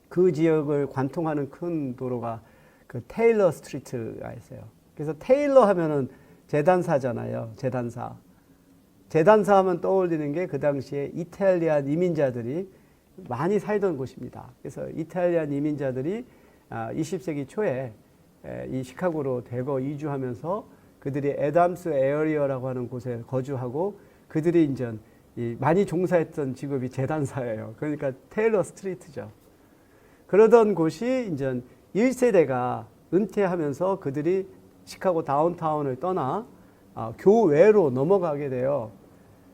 그 지역을 관통하는 큰 도로가 그 테일러 스트리트가 있어요. 그래서 테일러 하면은 재단사잖아요. 재단사. 재단사 하면 떠올리는 게 그 당시에 이탈리안 이민자들이 많이 살던 곳입니다. 그래서 이탈리안 이민자들이 20세기 초에 이 시카고로 대거 이주하면서 그들이 애담스 에어리어라고 하는 곳에 거주하고 그들이 이제 많이 종사했던 직업이 재단사예요. 그러니까 테일러 스트리트죠. 그러던 곳이 이제 1세대가 은퇴하면서 그들이 시카고 다운타운을 떠나 교외로 넘어가게 돼요.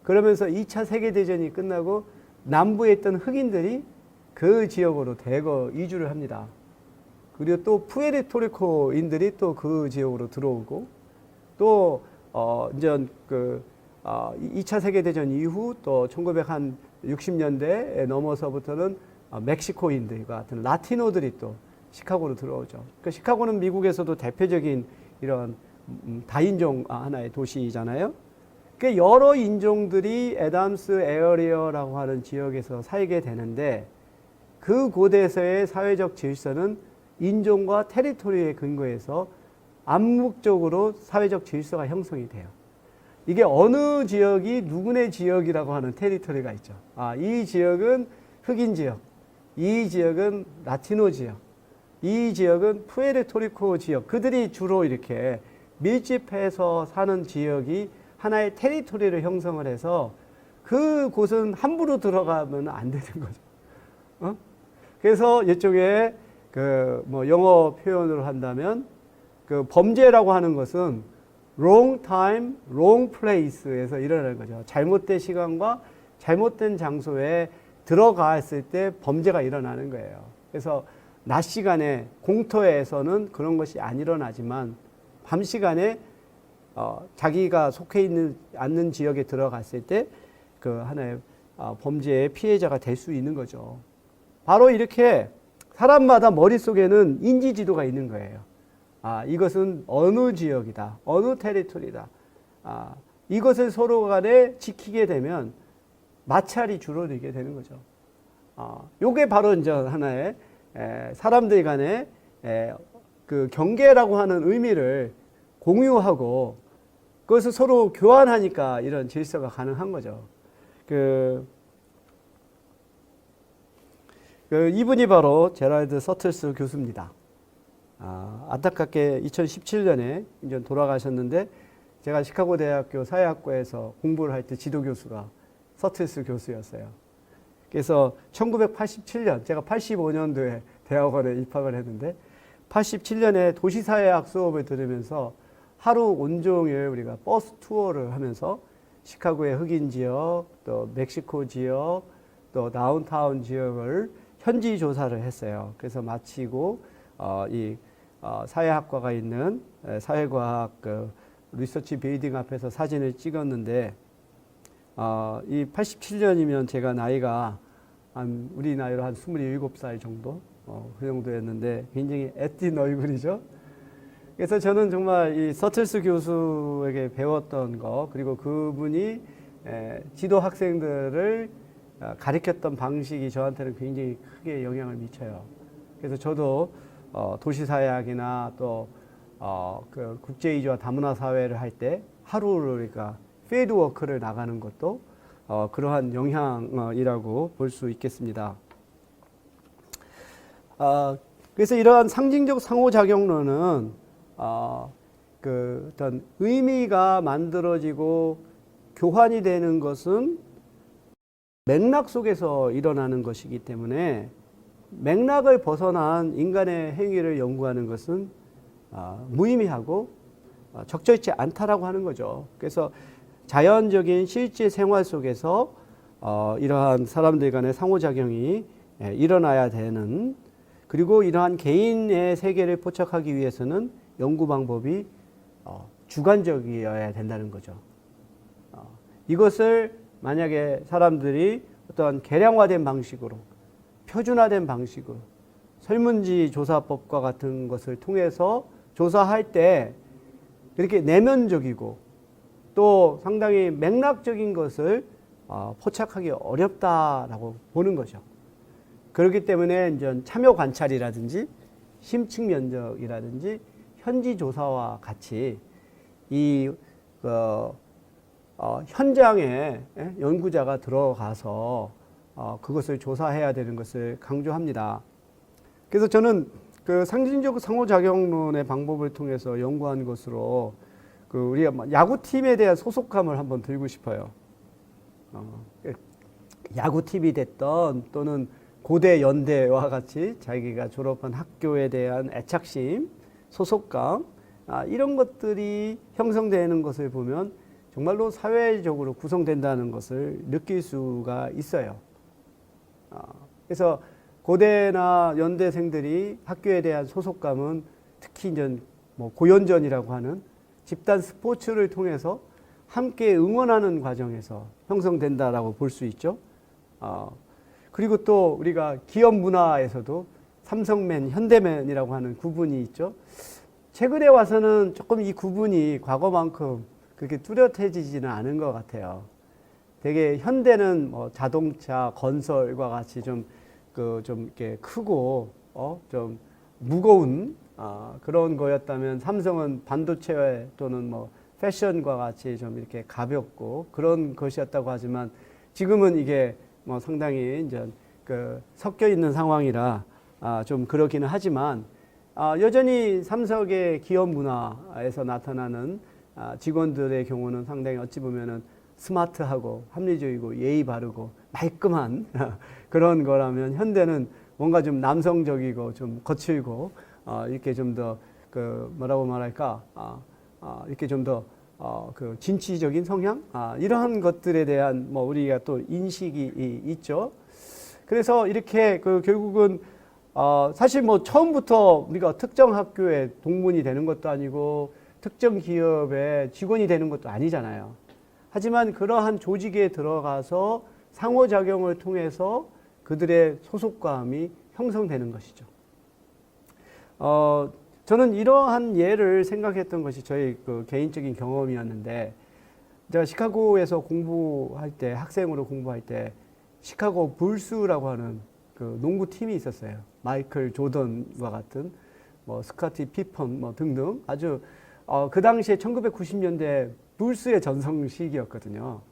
그러면서 2차 세계대전이 끝나고 남부에 있던 흑인들이 그 지역으로 대거 이주를 합니다. 그리고 또 푸에르토리코인들이 또 그 지역으로 들어오고 또 이제 그 2차 세계대전 이후 또 1960년대에 넘어서부터는 멕시코인들 같은 라티노들이 또 시카고로 들어오죠. 그러니까 시카고는 미국에서도 대표적인 이런 다인종 하나의 도시잖아요. 그러니까 여러 인종들이 애담스 에어리어라고 하는 지역에서 살게 되는데 그 곳에서의 사회적 질서는 인종과 테리토리에 근거해서 암묵적으로 사회적 질서가 형성이 돼요. 이게 어느 지역이 누구네 지역이라고 하는 테리토리가 있죠. 이 지역은 흑인 지역, 이 지역은 라티노 지역, 이 지역은 푸에르토리코 지역. 그들이 주로 이렇게 밀집해서 사는 지역이 하나의 테리토리를 형성을 해서 그곳은 함부로 들어가면 안 되는 거죠. 그래서 이쪽에 영어 표현으로 한다면 그 범죄라고 하는 것은 wrong time, wrong place에서 일어나는 거죠. 잘못된 시간과 잘못된 장소에 들어갔을 때 범죄가 일어나는 거예요. 그래서 낮 시간에 공터에서는 그런 것이 안 일어나지만 밤 시간에 자기가 속해 있는 않는 지역에 들어갔을 때 그 하나의 범죄의 피해자가 될 수 있는 거죠. 바로 이렇게 사람마다 머릿속에는 인지지도가 있는 거예요. 이것은 어느 지역이다. 어느 테리토리다. 이것을 서로 간에 지키게 되면 마찰이 줄어들게 되는 거죠. 요게 바로 이제 하나의 사람들 간의 그 경계라고 하는 의미를 공유하고 그것을 서로 교환하니까 이런 질서가 가능한 거죠. 이분이 바로 제랄드 서틀스 교수입니다. 안타깝게 2017년에 이제 돌아가셨는데 제가 시카고 대학교 사회학과에서 공부를 할 때 지도 교수가 서틀스 교수였어요. 그래서 1987년, 제가 85년도에 대학원에 입학을 했는데 87년에 도시사회학 수업을 들으면서 하루 온종일 우리가 버스 투어를 하면서 시카고의 흑인 지역, 또 멕시코 지역, 또 다운타운 지역을 현지 조사를 했어요. 그래서 마치고 사회학과가 있는 사회과학 리서치 빌딩 앞에서 사진을 찍었는데 이 87년이면 제가 나이가 우리 나이로 한 27살 정도 그 정도였는데 굉장히 애띤 얼굴이죠. 그래서 저는 정말 이 서틀스 교수에게 배웠던 거 그리고 그분이 지도 학생들을 가르쳤던 방식이 저한테는 굉장히 크게 영향을 미쳐요. 그래서 저도 도시사회학이나 또 그 국제이주와 다문화 사회를 할 때 하루를 그러니까 필드 워크를 나가는 것도 그러한 영향이라고 볼 수 있겠습니다. 그래서 이러한 상징적 상호작용론은 어떤 의미가 만들어지고 교환이 되는 것은 맥락 속에서 일어나는 것이기 때문에 맥락을 벗어난 인간의 행위를 연구하는 것은 무의미하고 적절치 않다라고 하는 거죠. 그래서 자연적인 실제 생활 속에서 이러한 사람들 간의 상호작용이 일어나야 되는 그리고 이러한 개인의 세계를 포착하기 위해서는 연구 방법이 주관적이어야 된다는 거죠. 이것을 만약에 사람들이 어떤 계량화된 방식으로 표준화된 방식으로 설문지 조사법과 같은 것을 통해서 조사할 때 그렇게 내면적이고 또 상당히 맥락적인 것을 포착하기 어렵다라고 보는 거죠. 그렇기 때문에 이제 참여 관찰이라든지 심층 면접이라든지 현지 조사와 같이 이 현장에 연구자가 들어가서 그것을 조사해야 되는 것을 강조합니다. 그래서 저는 그 상징적 상호작용론의 방법을 통해서 연구한 것으로 그 우리가 야구팀에 대한 소속감을 한번 들고 싶어요. 야구팀이 됐던 또는 고대 연대와 같이 자기가 졸업한 학교에 대한 애착심, 소속감 이런 것들이 형성되는 것을 보면 정말로 사회적으로 구성된다는 것을 느낄 수가 있어요. 그래서 고대나 연대생들이 학교에 대한 소속감은 특히 이제 뭐 고연전이라고 하는 집단 스포츠를 통해서 함께 응원하는 과정에서 형성된다라고 볼 수 있죠. 그리고 또 우리가 기업 문화에서도 삼성맨, 현대맨이라고 하는 구분이 있죠. 최근에 와서는 조금 이 구분이 과거만큼 그렇게 뚜렷해지지는 않은 것 같아요. 되게 현대는 뭐 자동차, 건설과 같이 좀 이렇게 크고 좀 무거운 그런 거였다면 삼성은 반도체 또는 뭐 패션과 같이 좀 이렇게 가볍고 그런 것이었다고 하지만 지금은 이게 뭐 상당히 이제 그 섞여 있는 상황이라 좀 그렇기는 하지만 여전히 삼성의 기업 문화에서 나타나는 직원들의 경우는 상당히 어찌 보면은 스마트하고 합리적이고 예의 바르고 말끔한 그런 거라면 현대는 뭔가 좀 남성적이고 좀 거칠고 이렇게 좀 더 그 뭐라고 말할까 이렇게 좀 더 그 진취적인 성향 이러한 것들에 대한 뭐 우리가 또 인식이 있죠. 그래서 이렇게 그 결국은 사실 뭐 처음부터 우리가 특정 학교에 동문이 되는 것도 아니고 특정 기업의 직원이 되는 것도 아니잖아요. 하지만 그러한 조직에 들어가서 상호작용을 통해서 그들의 소속감이 형성되는 것이죠. 저는 이러한 예를 생각했던 것이 저희 그 개인적인 경험이었는데, 제가 시카고에서 공부할 때, 학생으로 공부할 때, 시카고 불스라고 하는 그 농구팀이 있었어요. 마이클 조던과 같은, 뭐, 스카티 피펀, 뭐, 등등. 아주, 그 당시에 1990년대 불스의 전성 시기였거든요.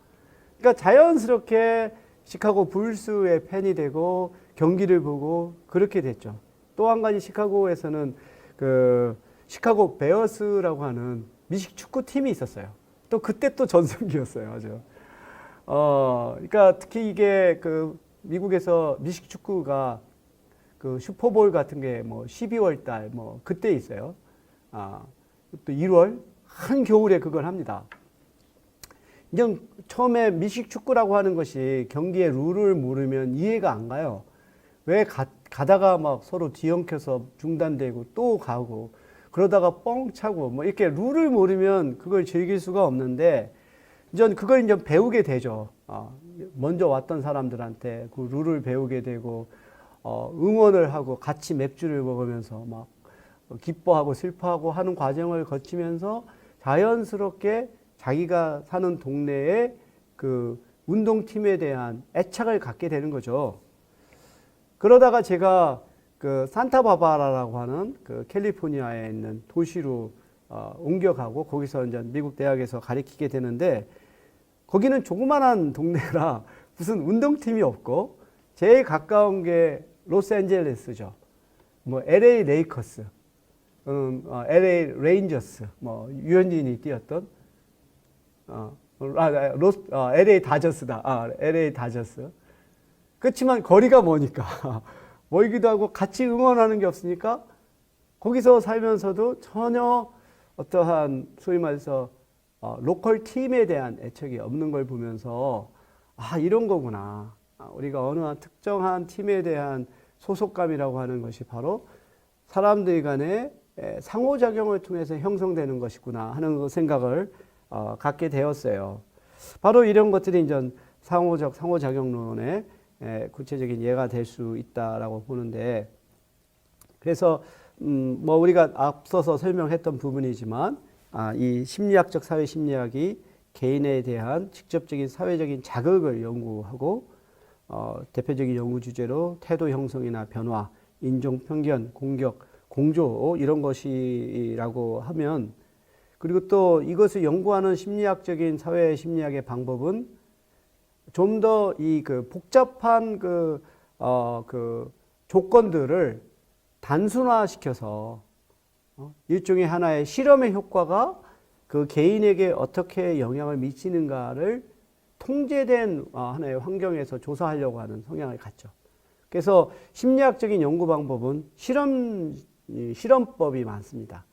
그러니까 자연스럽게 시카고 불스의 팬이 되고 경기를 보고 그렇게 됐죠. 또 한 가지 시카고에서는 그 시카고 베어스라고 하는 미식 축구 팀이 있었어요. 또 그때 또 전성기였어요. 아주. 그러니까 특히 이게 그 미국에서 미식 축구가 그 슈퍼볼 같은 게 뭐 12월 달 뭐 그때 있어요. 또 1월 한겨울에 그걸 합니다. 이제 처음에 미식 축구라고 하는 것이 경기의 룰을 모르면 이해가 안 가요. 왜 가다가 막 서로 뒤엉켜서 중단되고 또 가고 그러다가 뻥 차고 뭐 이렇게 룰을 모르면 그걸 즐길 수가 없는데 이제 그걸 이제 배우게 되죠. 먼저 왔던 사람들한테 그 룰을 배우게 되고 응원을 하고 같이 맥주를 먹으면서 막 기뻐하고 슬퍼하고 하는 과정을 거치면서 자연스럽게 자기가 사는 동네에 그 운동팀에 대한 애착을 갖게 되는 거죠. 그러다가 제가 그 산타바바라라고 하는 그 캘리포니아에 있는 도시로 옮겨가고 거기서 이제 미국 대학에서 가르치게 되는데 거기는 조그만한 동네라 무슨 운동팀이 없고 제일 가까운 게 로스앤젤레스죠. 뭐 LA 레이커스, LA 레인저스, 뭐 유현진이 뛰었던 LA 다저스다. LA 다저스. 그렇지만 거리가 머니까 멀기도 하고 같이 응원하는 게 없으니까 거기서 살면서도 전혀 어떠한 소위 말해서 로컬 팀에 대한 애착이 없는 걸 보면서 이런 거구나. 우리가 어느 한 특정한 팀에 대한 소속감이라고 하는 것이 바로 사람들 간의 상호작용을 통해서 형성되는 것이구나 하는 생각을 갖게 되었어요. 바로 이런 것들이 이제 상호작용론의 구체적인 예가 될 수 있다라고 보는데, 그래서 뭐 우리가 앞서서 설명했던 부분이지만 이 심리학적 사회 심리학이 개인에 대한 직접적인 사회적인 자극을 연구하고 대표적인 연구 주제로 태도 형성이나 변화, 인종 편견, 공격, 공조 이런 것이라고 하면, 그리고 또 이것을 연구하는 심리학적인 사회 심리학의 방법은 좀 더 이 그 복잡한 그 조건들을 단순화시켜서 일종의 하나의 실험의 효과가 그 개인에게 어떻게 영향을 미치는가를 통제된 하나의 환경에서 조사하려고 하는 성향을 갖죠. 그래서 심리학적인 연구 방법은 실험법이 많습니다.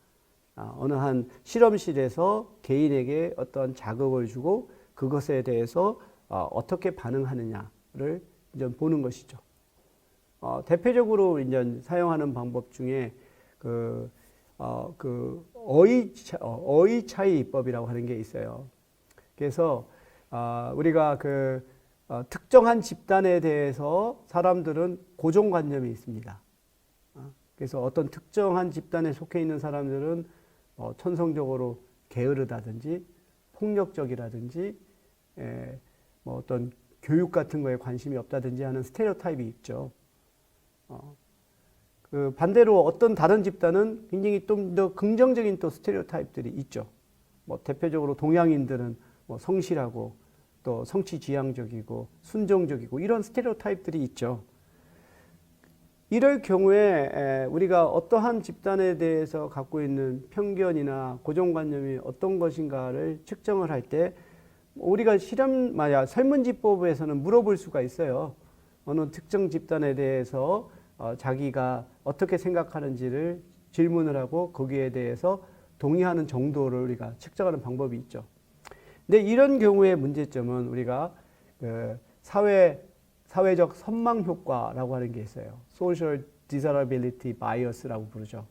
어느 한 실험실에서 개인에게 어떤 자극을 주고 그것에 대해서 어떻게 반응하느냐를 이제 보는 것이죠. 대표적으로 이제 사용하는 방법 중에 어휘 차이법이라고 하는 게 있어요. 그래서 우리가 특정한 집단에 대해서 사람들은 고정관념이 있습니다. 그래서 어떤 특정한 집단에 속해 있는 사람들은 천성적으로 게으르다든지 폭력적이라든지 뭐 어떤 교육 같은 거에 관심이 없다든지 하는 스테레오타입이 있죠. 반대로 어떤 다른 집단은 굉장히 좀 더 긍정적인 또 스테레오타입들이 있죠. 뭐 대표적으로 동양인들은 뭐 성실하고 또 성취지향적이고 순종적이고 이런 스테레오타입들이 있죠. 이럴 경우에 우리가 어떠한 집단에 대해서 갖고 있는 편견이나 고정관념이 어떤 것인가를 측정을 할 때 우리가 설문지법에서는 물어볼 수가 있어요. 어느 특정 집단에 대해서 자기가 어떻게 생각하는지를 질문을 하고 거기에 대해서 동의하는 정도를 우리가 측정하는 방법이 있죠. 근데 이런 경우의 문제점은 우리가 사회적 선망 효과라고 하는 게 있어요. Social Desirability Bias라고 부르죠.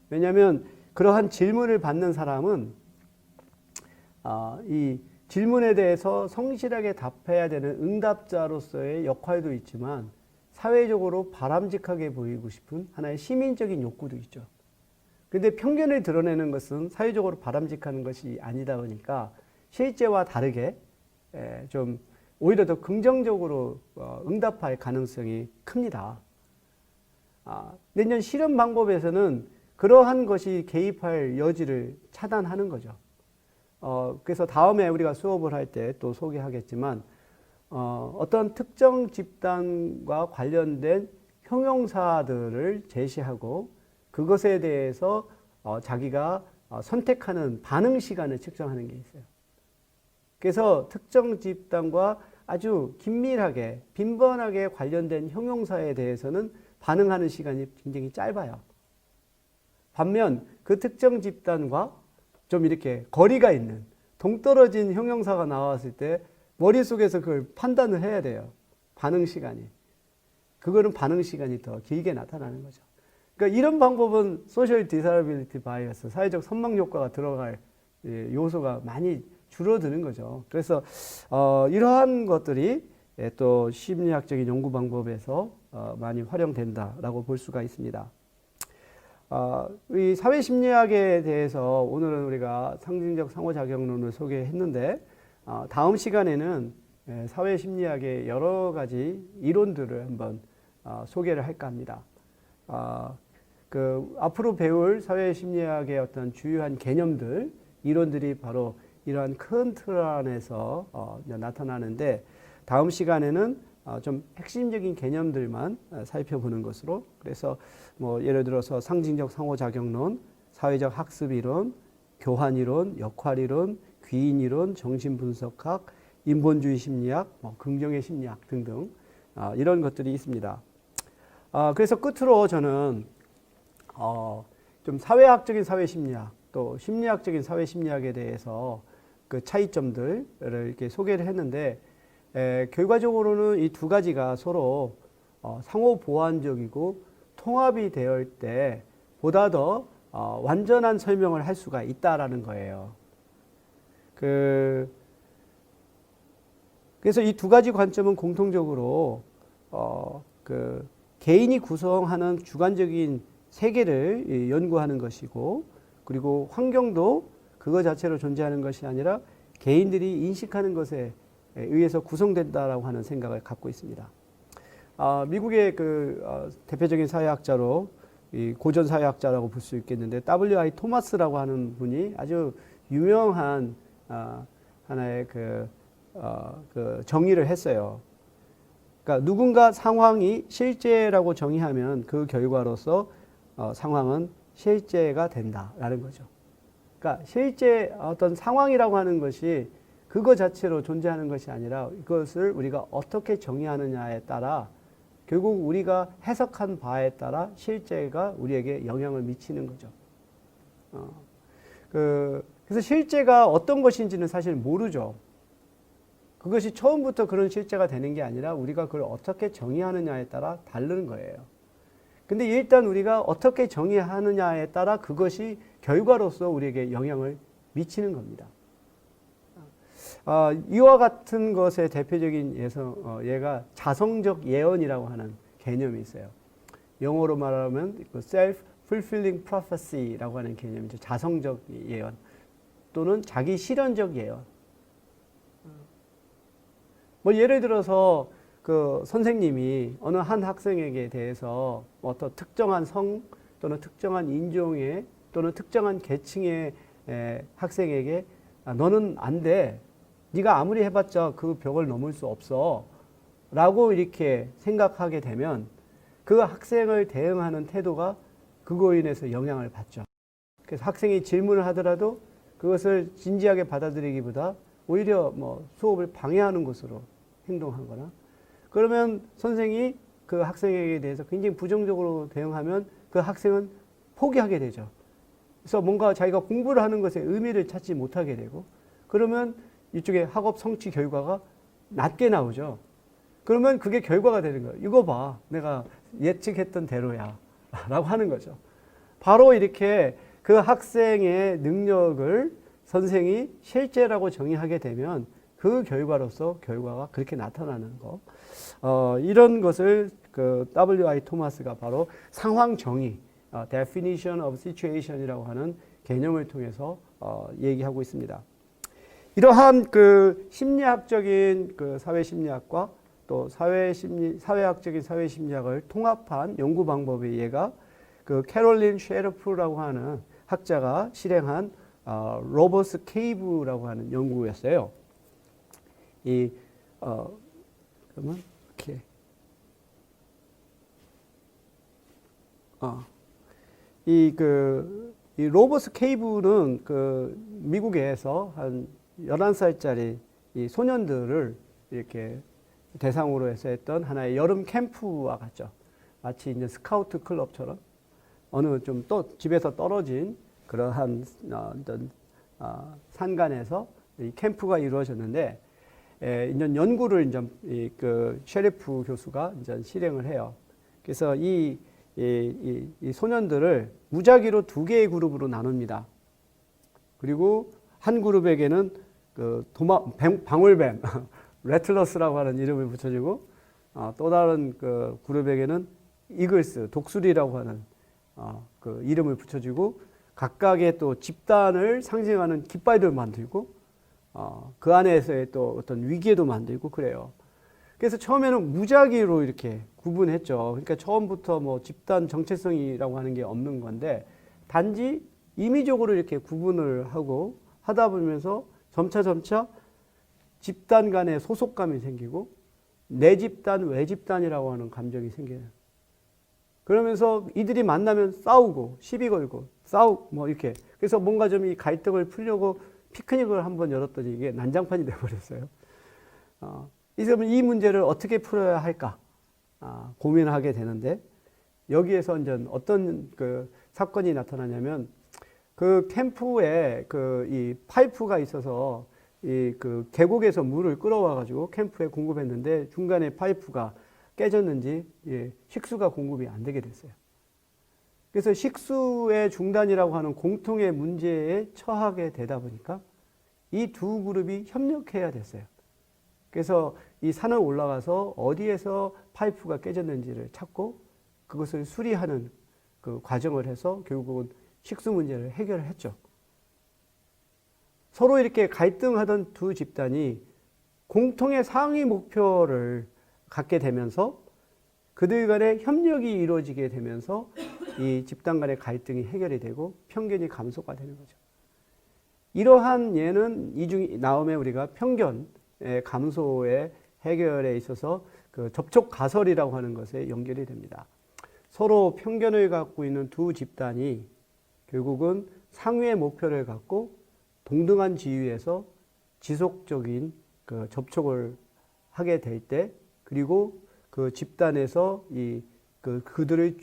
왜냐하면 그러한 질문을 받는 사람은 이 질문에 대해서 성실하게 답해야 되는 응답자로서의 역할도 있지만 사회적으로 바람직하게 보이고 싶은 하나의 시민적인 욕구도 있죠. 그런데 편견을 드러내는 것은 사회적으로 바람직한 것이 아니다 보니까 실제와 다르게 좀 오히려 더 긍정적으로 응답할 가능성이 큽니다. 내년 실험 방법에서는 그러한 것이 개입할 여지를 차단하는 거죠. 그래서 다음에 우리가 수업을 할 때 또 소개하겠지만 어떤 특정 집단과 관련된 형용사들을 제시하고 그것에 대해서 자기가 선택하는 반응 시간을 측정하는 게 있어요. 그래서 특정 집단과 아주 긴밀하게 빈번하게 관련된 형용사에 대해서는 반응하는 시간이 굉장히 짧아요. 반면 그 특정 집단과 좀 이렇게 거리가 있는 동떨어진 형용사가 나왔을 때 머릿속에서 그걸 판단을 해야 돼요. 반응 시간이. 그거는 반응 시간이 더 길게 나타나는 거죠. 그러니까 이런 방법은 소셜 디사라빌리티 바이어스, 사회적 선망 효과가 들어갈 요소가 많이 줄어드는 거죠. 그래서 이러한 것들이 또 심리학적인 연구 방법에서 많이 활용된다라고 볼 수가 있습니다. 이 사회심리학에 대해서 오늘은 우리가 상징적 상호작용론을 소개했는데 다음 시간에는 사회심리학의 여러 가지 이론들을 한번 소개를 할까 합니다. 앞으로 배울 사회심리학의 어떤 주요한 개념들, 이론들이 바로 이러한 큰 틀 안에서 나타나는데 다음 시간에는 좀 핵심적인 개념들만 살펴보는 것으로, 그래서 뭐 예를 들어서 상징적 상호작용론, 사회적 학습이론, 교환이론, 역할이론, 귀인이론, 정신분석학, 인본주의 심리학, 긍정의 심리학 등등 이런 것들이 있습니다. 그래서 끝으로 저는 좀 사회학적인 사회심리학 또 심리학적인 사회심리학에 대해서 그 차이점들을 이렇게 소개를 했는데 결과적으로는 이 두 가지가 서로 상호 보완적이고 통합이 되어 있을 때 보다 더 완전한 설명을 할 수가 있다라는 거예요. 그래서 이 두 가지 관점은 공통적으로 그 개인이 구성하는 주관적인 세계를 연구하는 것이고, 그리고 환경도 그거 자체로 존재하는 것이 아니라 개인들이 인식하는 것에 의해서 구성된다라고 하는 생각을 갖고 있습니다. 미국의 대표적인 사회학자로 이 고전 사회학자라고 볼 수 있겠는데 W.I. 토마스라고 하는 분이 아주 유명한 하나의 그 정의를 했어요. 그러니까 누군가 상황이 실제라고 정의하면 그 결과로서 상황은 실제가 된다라는 거죠. 그러니까 실제 어떤 상황이라고 하는 것이 그거 자체로 존재하는 것이 아니라 이것을 우리가 어떻게 정의하느냐에 따라 결국 우리가 해석한 바에 따라 실제가 우리에게 영향을 미치는 거죠. 그래서 실제가 어떤 것인지는 사실 모르죠. 그것이 처음부터 그런 실제가 되는 게 아니라 우리가 그걸 어떻게 정의하느냐에 따라 다르는 거예요. 근데 일단 우리가 어떻게 정의하느냐에 따라 그것이 결과로서 우리에게 영향을 미치는 겁니다. 이와 같은 것의 대표적인 예가 자성적 예언이라고 하는 개념이 있어요. 영어로 말하면 self-fulfilling prophecy라고 하는 개념이죠. 자성적 예언 또는 자기 실현적 예언. 뭐 예를 들어서 그 선생님이 어느 한 학생에게 대해서 어떤 특정한 성 또는 특정한 인종의 또는 특정한 계층의 학생에게 너는 안 돼. 네가 아무리 해봤자 그 벽을 넘을 수 없어. 라고 이렇게 생각하게 되면 그 학생을 대응하는 태도가 그거로 인해서 영향을 받죠. 그래서 학생이 질문을 하더라도 그것을 진지하게 받아들이기보다 오히려 뭐 수업을 방해하는 것으로 행동하거나, 그러면 선생이 그 학생에게 대해서 굉장히 부정적으로 대응하면 그 학생은 포기하게 되죠. 그래서 뭔가 자기가 공부를 하는 것에 의미를 찾지 못하게 되고, 그러면 이쪽에 학업 성취 결과가 낮게 나오죠. 그러면 그게 결과가 되는 거예요. 이거 봐, 내가 예측했던 대로야 라고 하는 거죠. 바로 이렇게 그 학생의 능력을 선생이 실제라고 정의하게 되면 그 결과로서 결과가 그렇게 나타나는 거. 이런 것을 그 W.I. 토마스가 바로 상황 정의, definition of situation이라고 하는 개념을 통해서 얘기하고 있습니다. 이러한 그 심리학적인 그 사회심리학과 또 사회학적인 사회심리학을 통합한 연구 방법의 예가 그 캐롤린 셰르프라고 하는 학자가 실행한 로버스 케이브라고 하는 연구였어요. 그러면 이렇게 이 로버스 케이브는 그 미국에서 한 11살짜리 이 소년들을 이렇게 대상으로 해서 했던 하나의 여름 캠프와 같죠. 마치 이제 스카우트 클럽처럼 어느 좀 또 집에서 떨어진 그러한 어떤 산간에서 이 캠프가 이루어졌는데, 이제 연구를 이제 그 셰리프 교수가 이제 실행을 해요. 그래서 이 소년들을 무작위로 2개의 그룹으로 나눕니다. 그리고 한 그룹에게는 그 방울뱀, 레틀러스라고 하는 이름을 붙여주고, 또 다른 그 그룹에게는 이글스, 독수리라고 하는 그 이름을 붙여주고, 각각의 또 집단을 상징하는 깃발도 만들고, 그 안에서의 또 어떤 위계도 만들고 그래요. 그래서 처음에는 무작위로 이렇게 구분했죠. 그러니까 처음부터 뭐 집단 정체성이라고 하는 게 없는 건데, 단지 임의적으로 이렇게 구분을 하고 하다 보면서 점차 집단 간의 소속감이 생기고 내 집단, 외 집단이라고 하는 감정이 생겨요. 그러면서 이들이 만나면 싸우고 시비 걸고 싸우고 뭐 이렇게. 그래서 뭔가 좀 이 갈등을 풀려고 피크닉을 한번 열었더니 이게 난장판이 돼버렸어요. 그래서 이 문제를 어떻게 풀어야 할까 고민하게 되는데, 여기에서 이제 어떤 그 사건이 나타나냐면, 그 캠프에 그 이 파이프가 있어서 이 그 계곡에서 물을 끌어와 가지고 캠프에 공급했는데 중간에 파이프가 깨졌는지 식수가 공급이 안 되게 됐어요. 그래서 식수의 중단이라고 하는 공통의 문제에 처하게 되다 보니까 이 두 그룹이 협력해야 됐어요. 그래서 이 산을 올라가서 어디에서 파이프가 깨졌는지를 찾고 그것을 수리하는 그 과정을 해서 결국은 식수 문제를 해결했죠. 서로 이렇게 갈등하던 두 집단이 공통의 상위 목표를 갖게 되면서 그들 간의 협력이 이루어지게 되면서 이 집단 간의 갈등이 해결이 되고 편견이 감소가 되는 거죠. 이러한 예는 이중 나오면 우리가 편견 감소의 해결에 있어서 그 접촉 가설이라고 하는 것에 연결이 됩니다. 서로 편견을 갖고 있는 두 집단이 결국은 상위의 목표를 갖고 동등한 지위에서 지속적인 그 접촉을 하게 될 때, 그리고 그 집단에서 그들을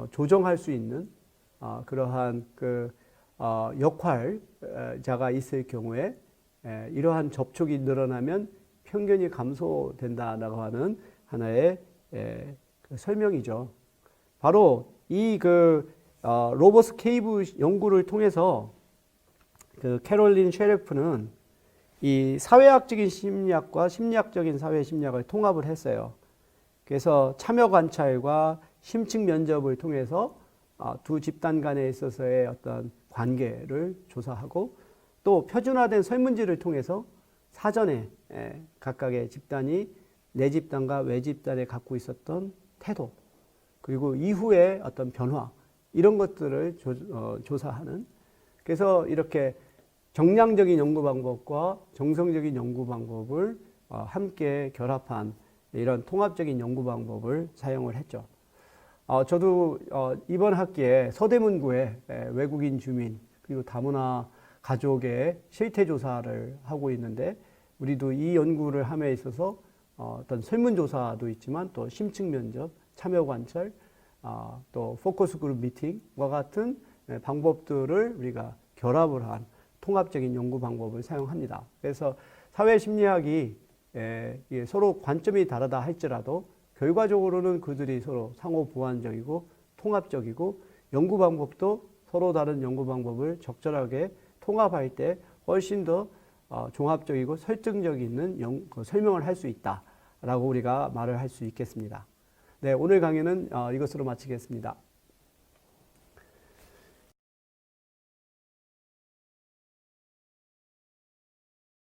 조정할 수 있는 그러한 그 역할자가 있을 경우에 이러한 접촉이 늘어나면 편견이 감소된다라고 하는 하나의 그 설명이죠. 바로 이 로버스 케이브 연구를 통해서 그 캐롤린 셰레프는 이 사회학적인 심리학과 심리학적인 사회 심리학을 통합을 했어요. 그래서 참여 관찰과 심층 면접을 통해서 두 집단 간에 있어서의 어떤 관계를 조사하고 또 표준화된 설문지를 통해서 사전에 각각의 집단이 내 집단과 외 집단에 갖고 있었던 태도, 그리고 이후의 어떤 변화, 이런 것들을 조사하는, 그래서 이렇게 정량적인 연구 방법과 정성적인 연구 방법을 함께 결합한 이런 통합적인 연구 방법을 사용을 했죠. 저도 이번 학기에 서대문구에 외국인 주민 그리고 다문화 가족의 실태 조사를 하고 있는데, 우리도 이 연구를 함에 있어서 어떤 설문조사도 있지만 또 심층 면접, 참여 관찰, 또 포커스 그룹 미팅과 같은 방법들을 우리가 결합을 한 통합적인 연구 방법을 사용합니다. 그래서 사회심리학이 서로 관점이 다르다 할지라도 결과적으로는 그들이 서로 상호 보완적이고 통합적이고, 연구 방법도 서로 다른 연구 방법을 적절하게 통합할 때 훨씬 더 종합적이고 설득력 있는 설명을 할 수 있다라고 우리가 말을 할 수 있겠습니다. 네, 오늘 강의는 이것으로 마치겠습니다.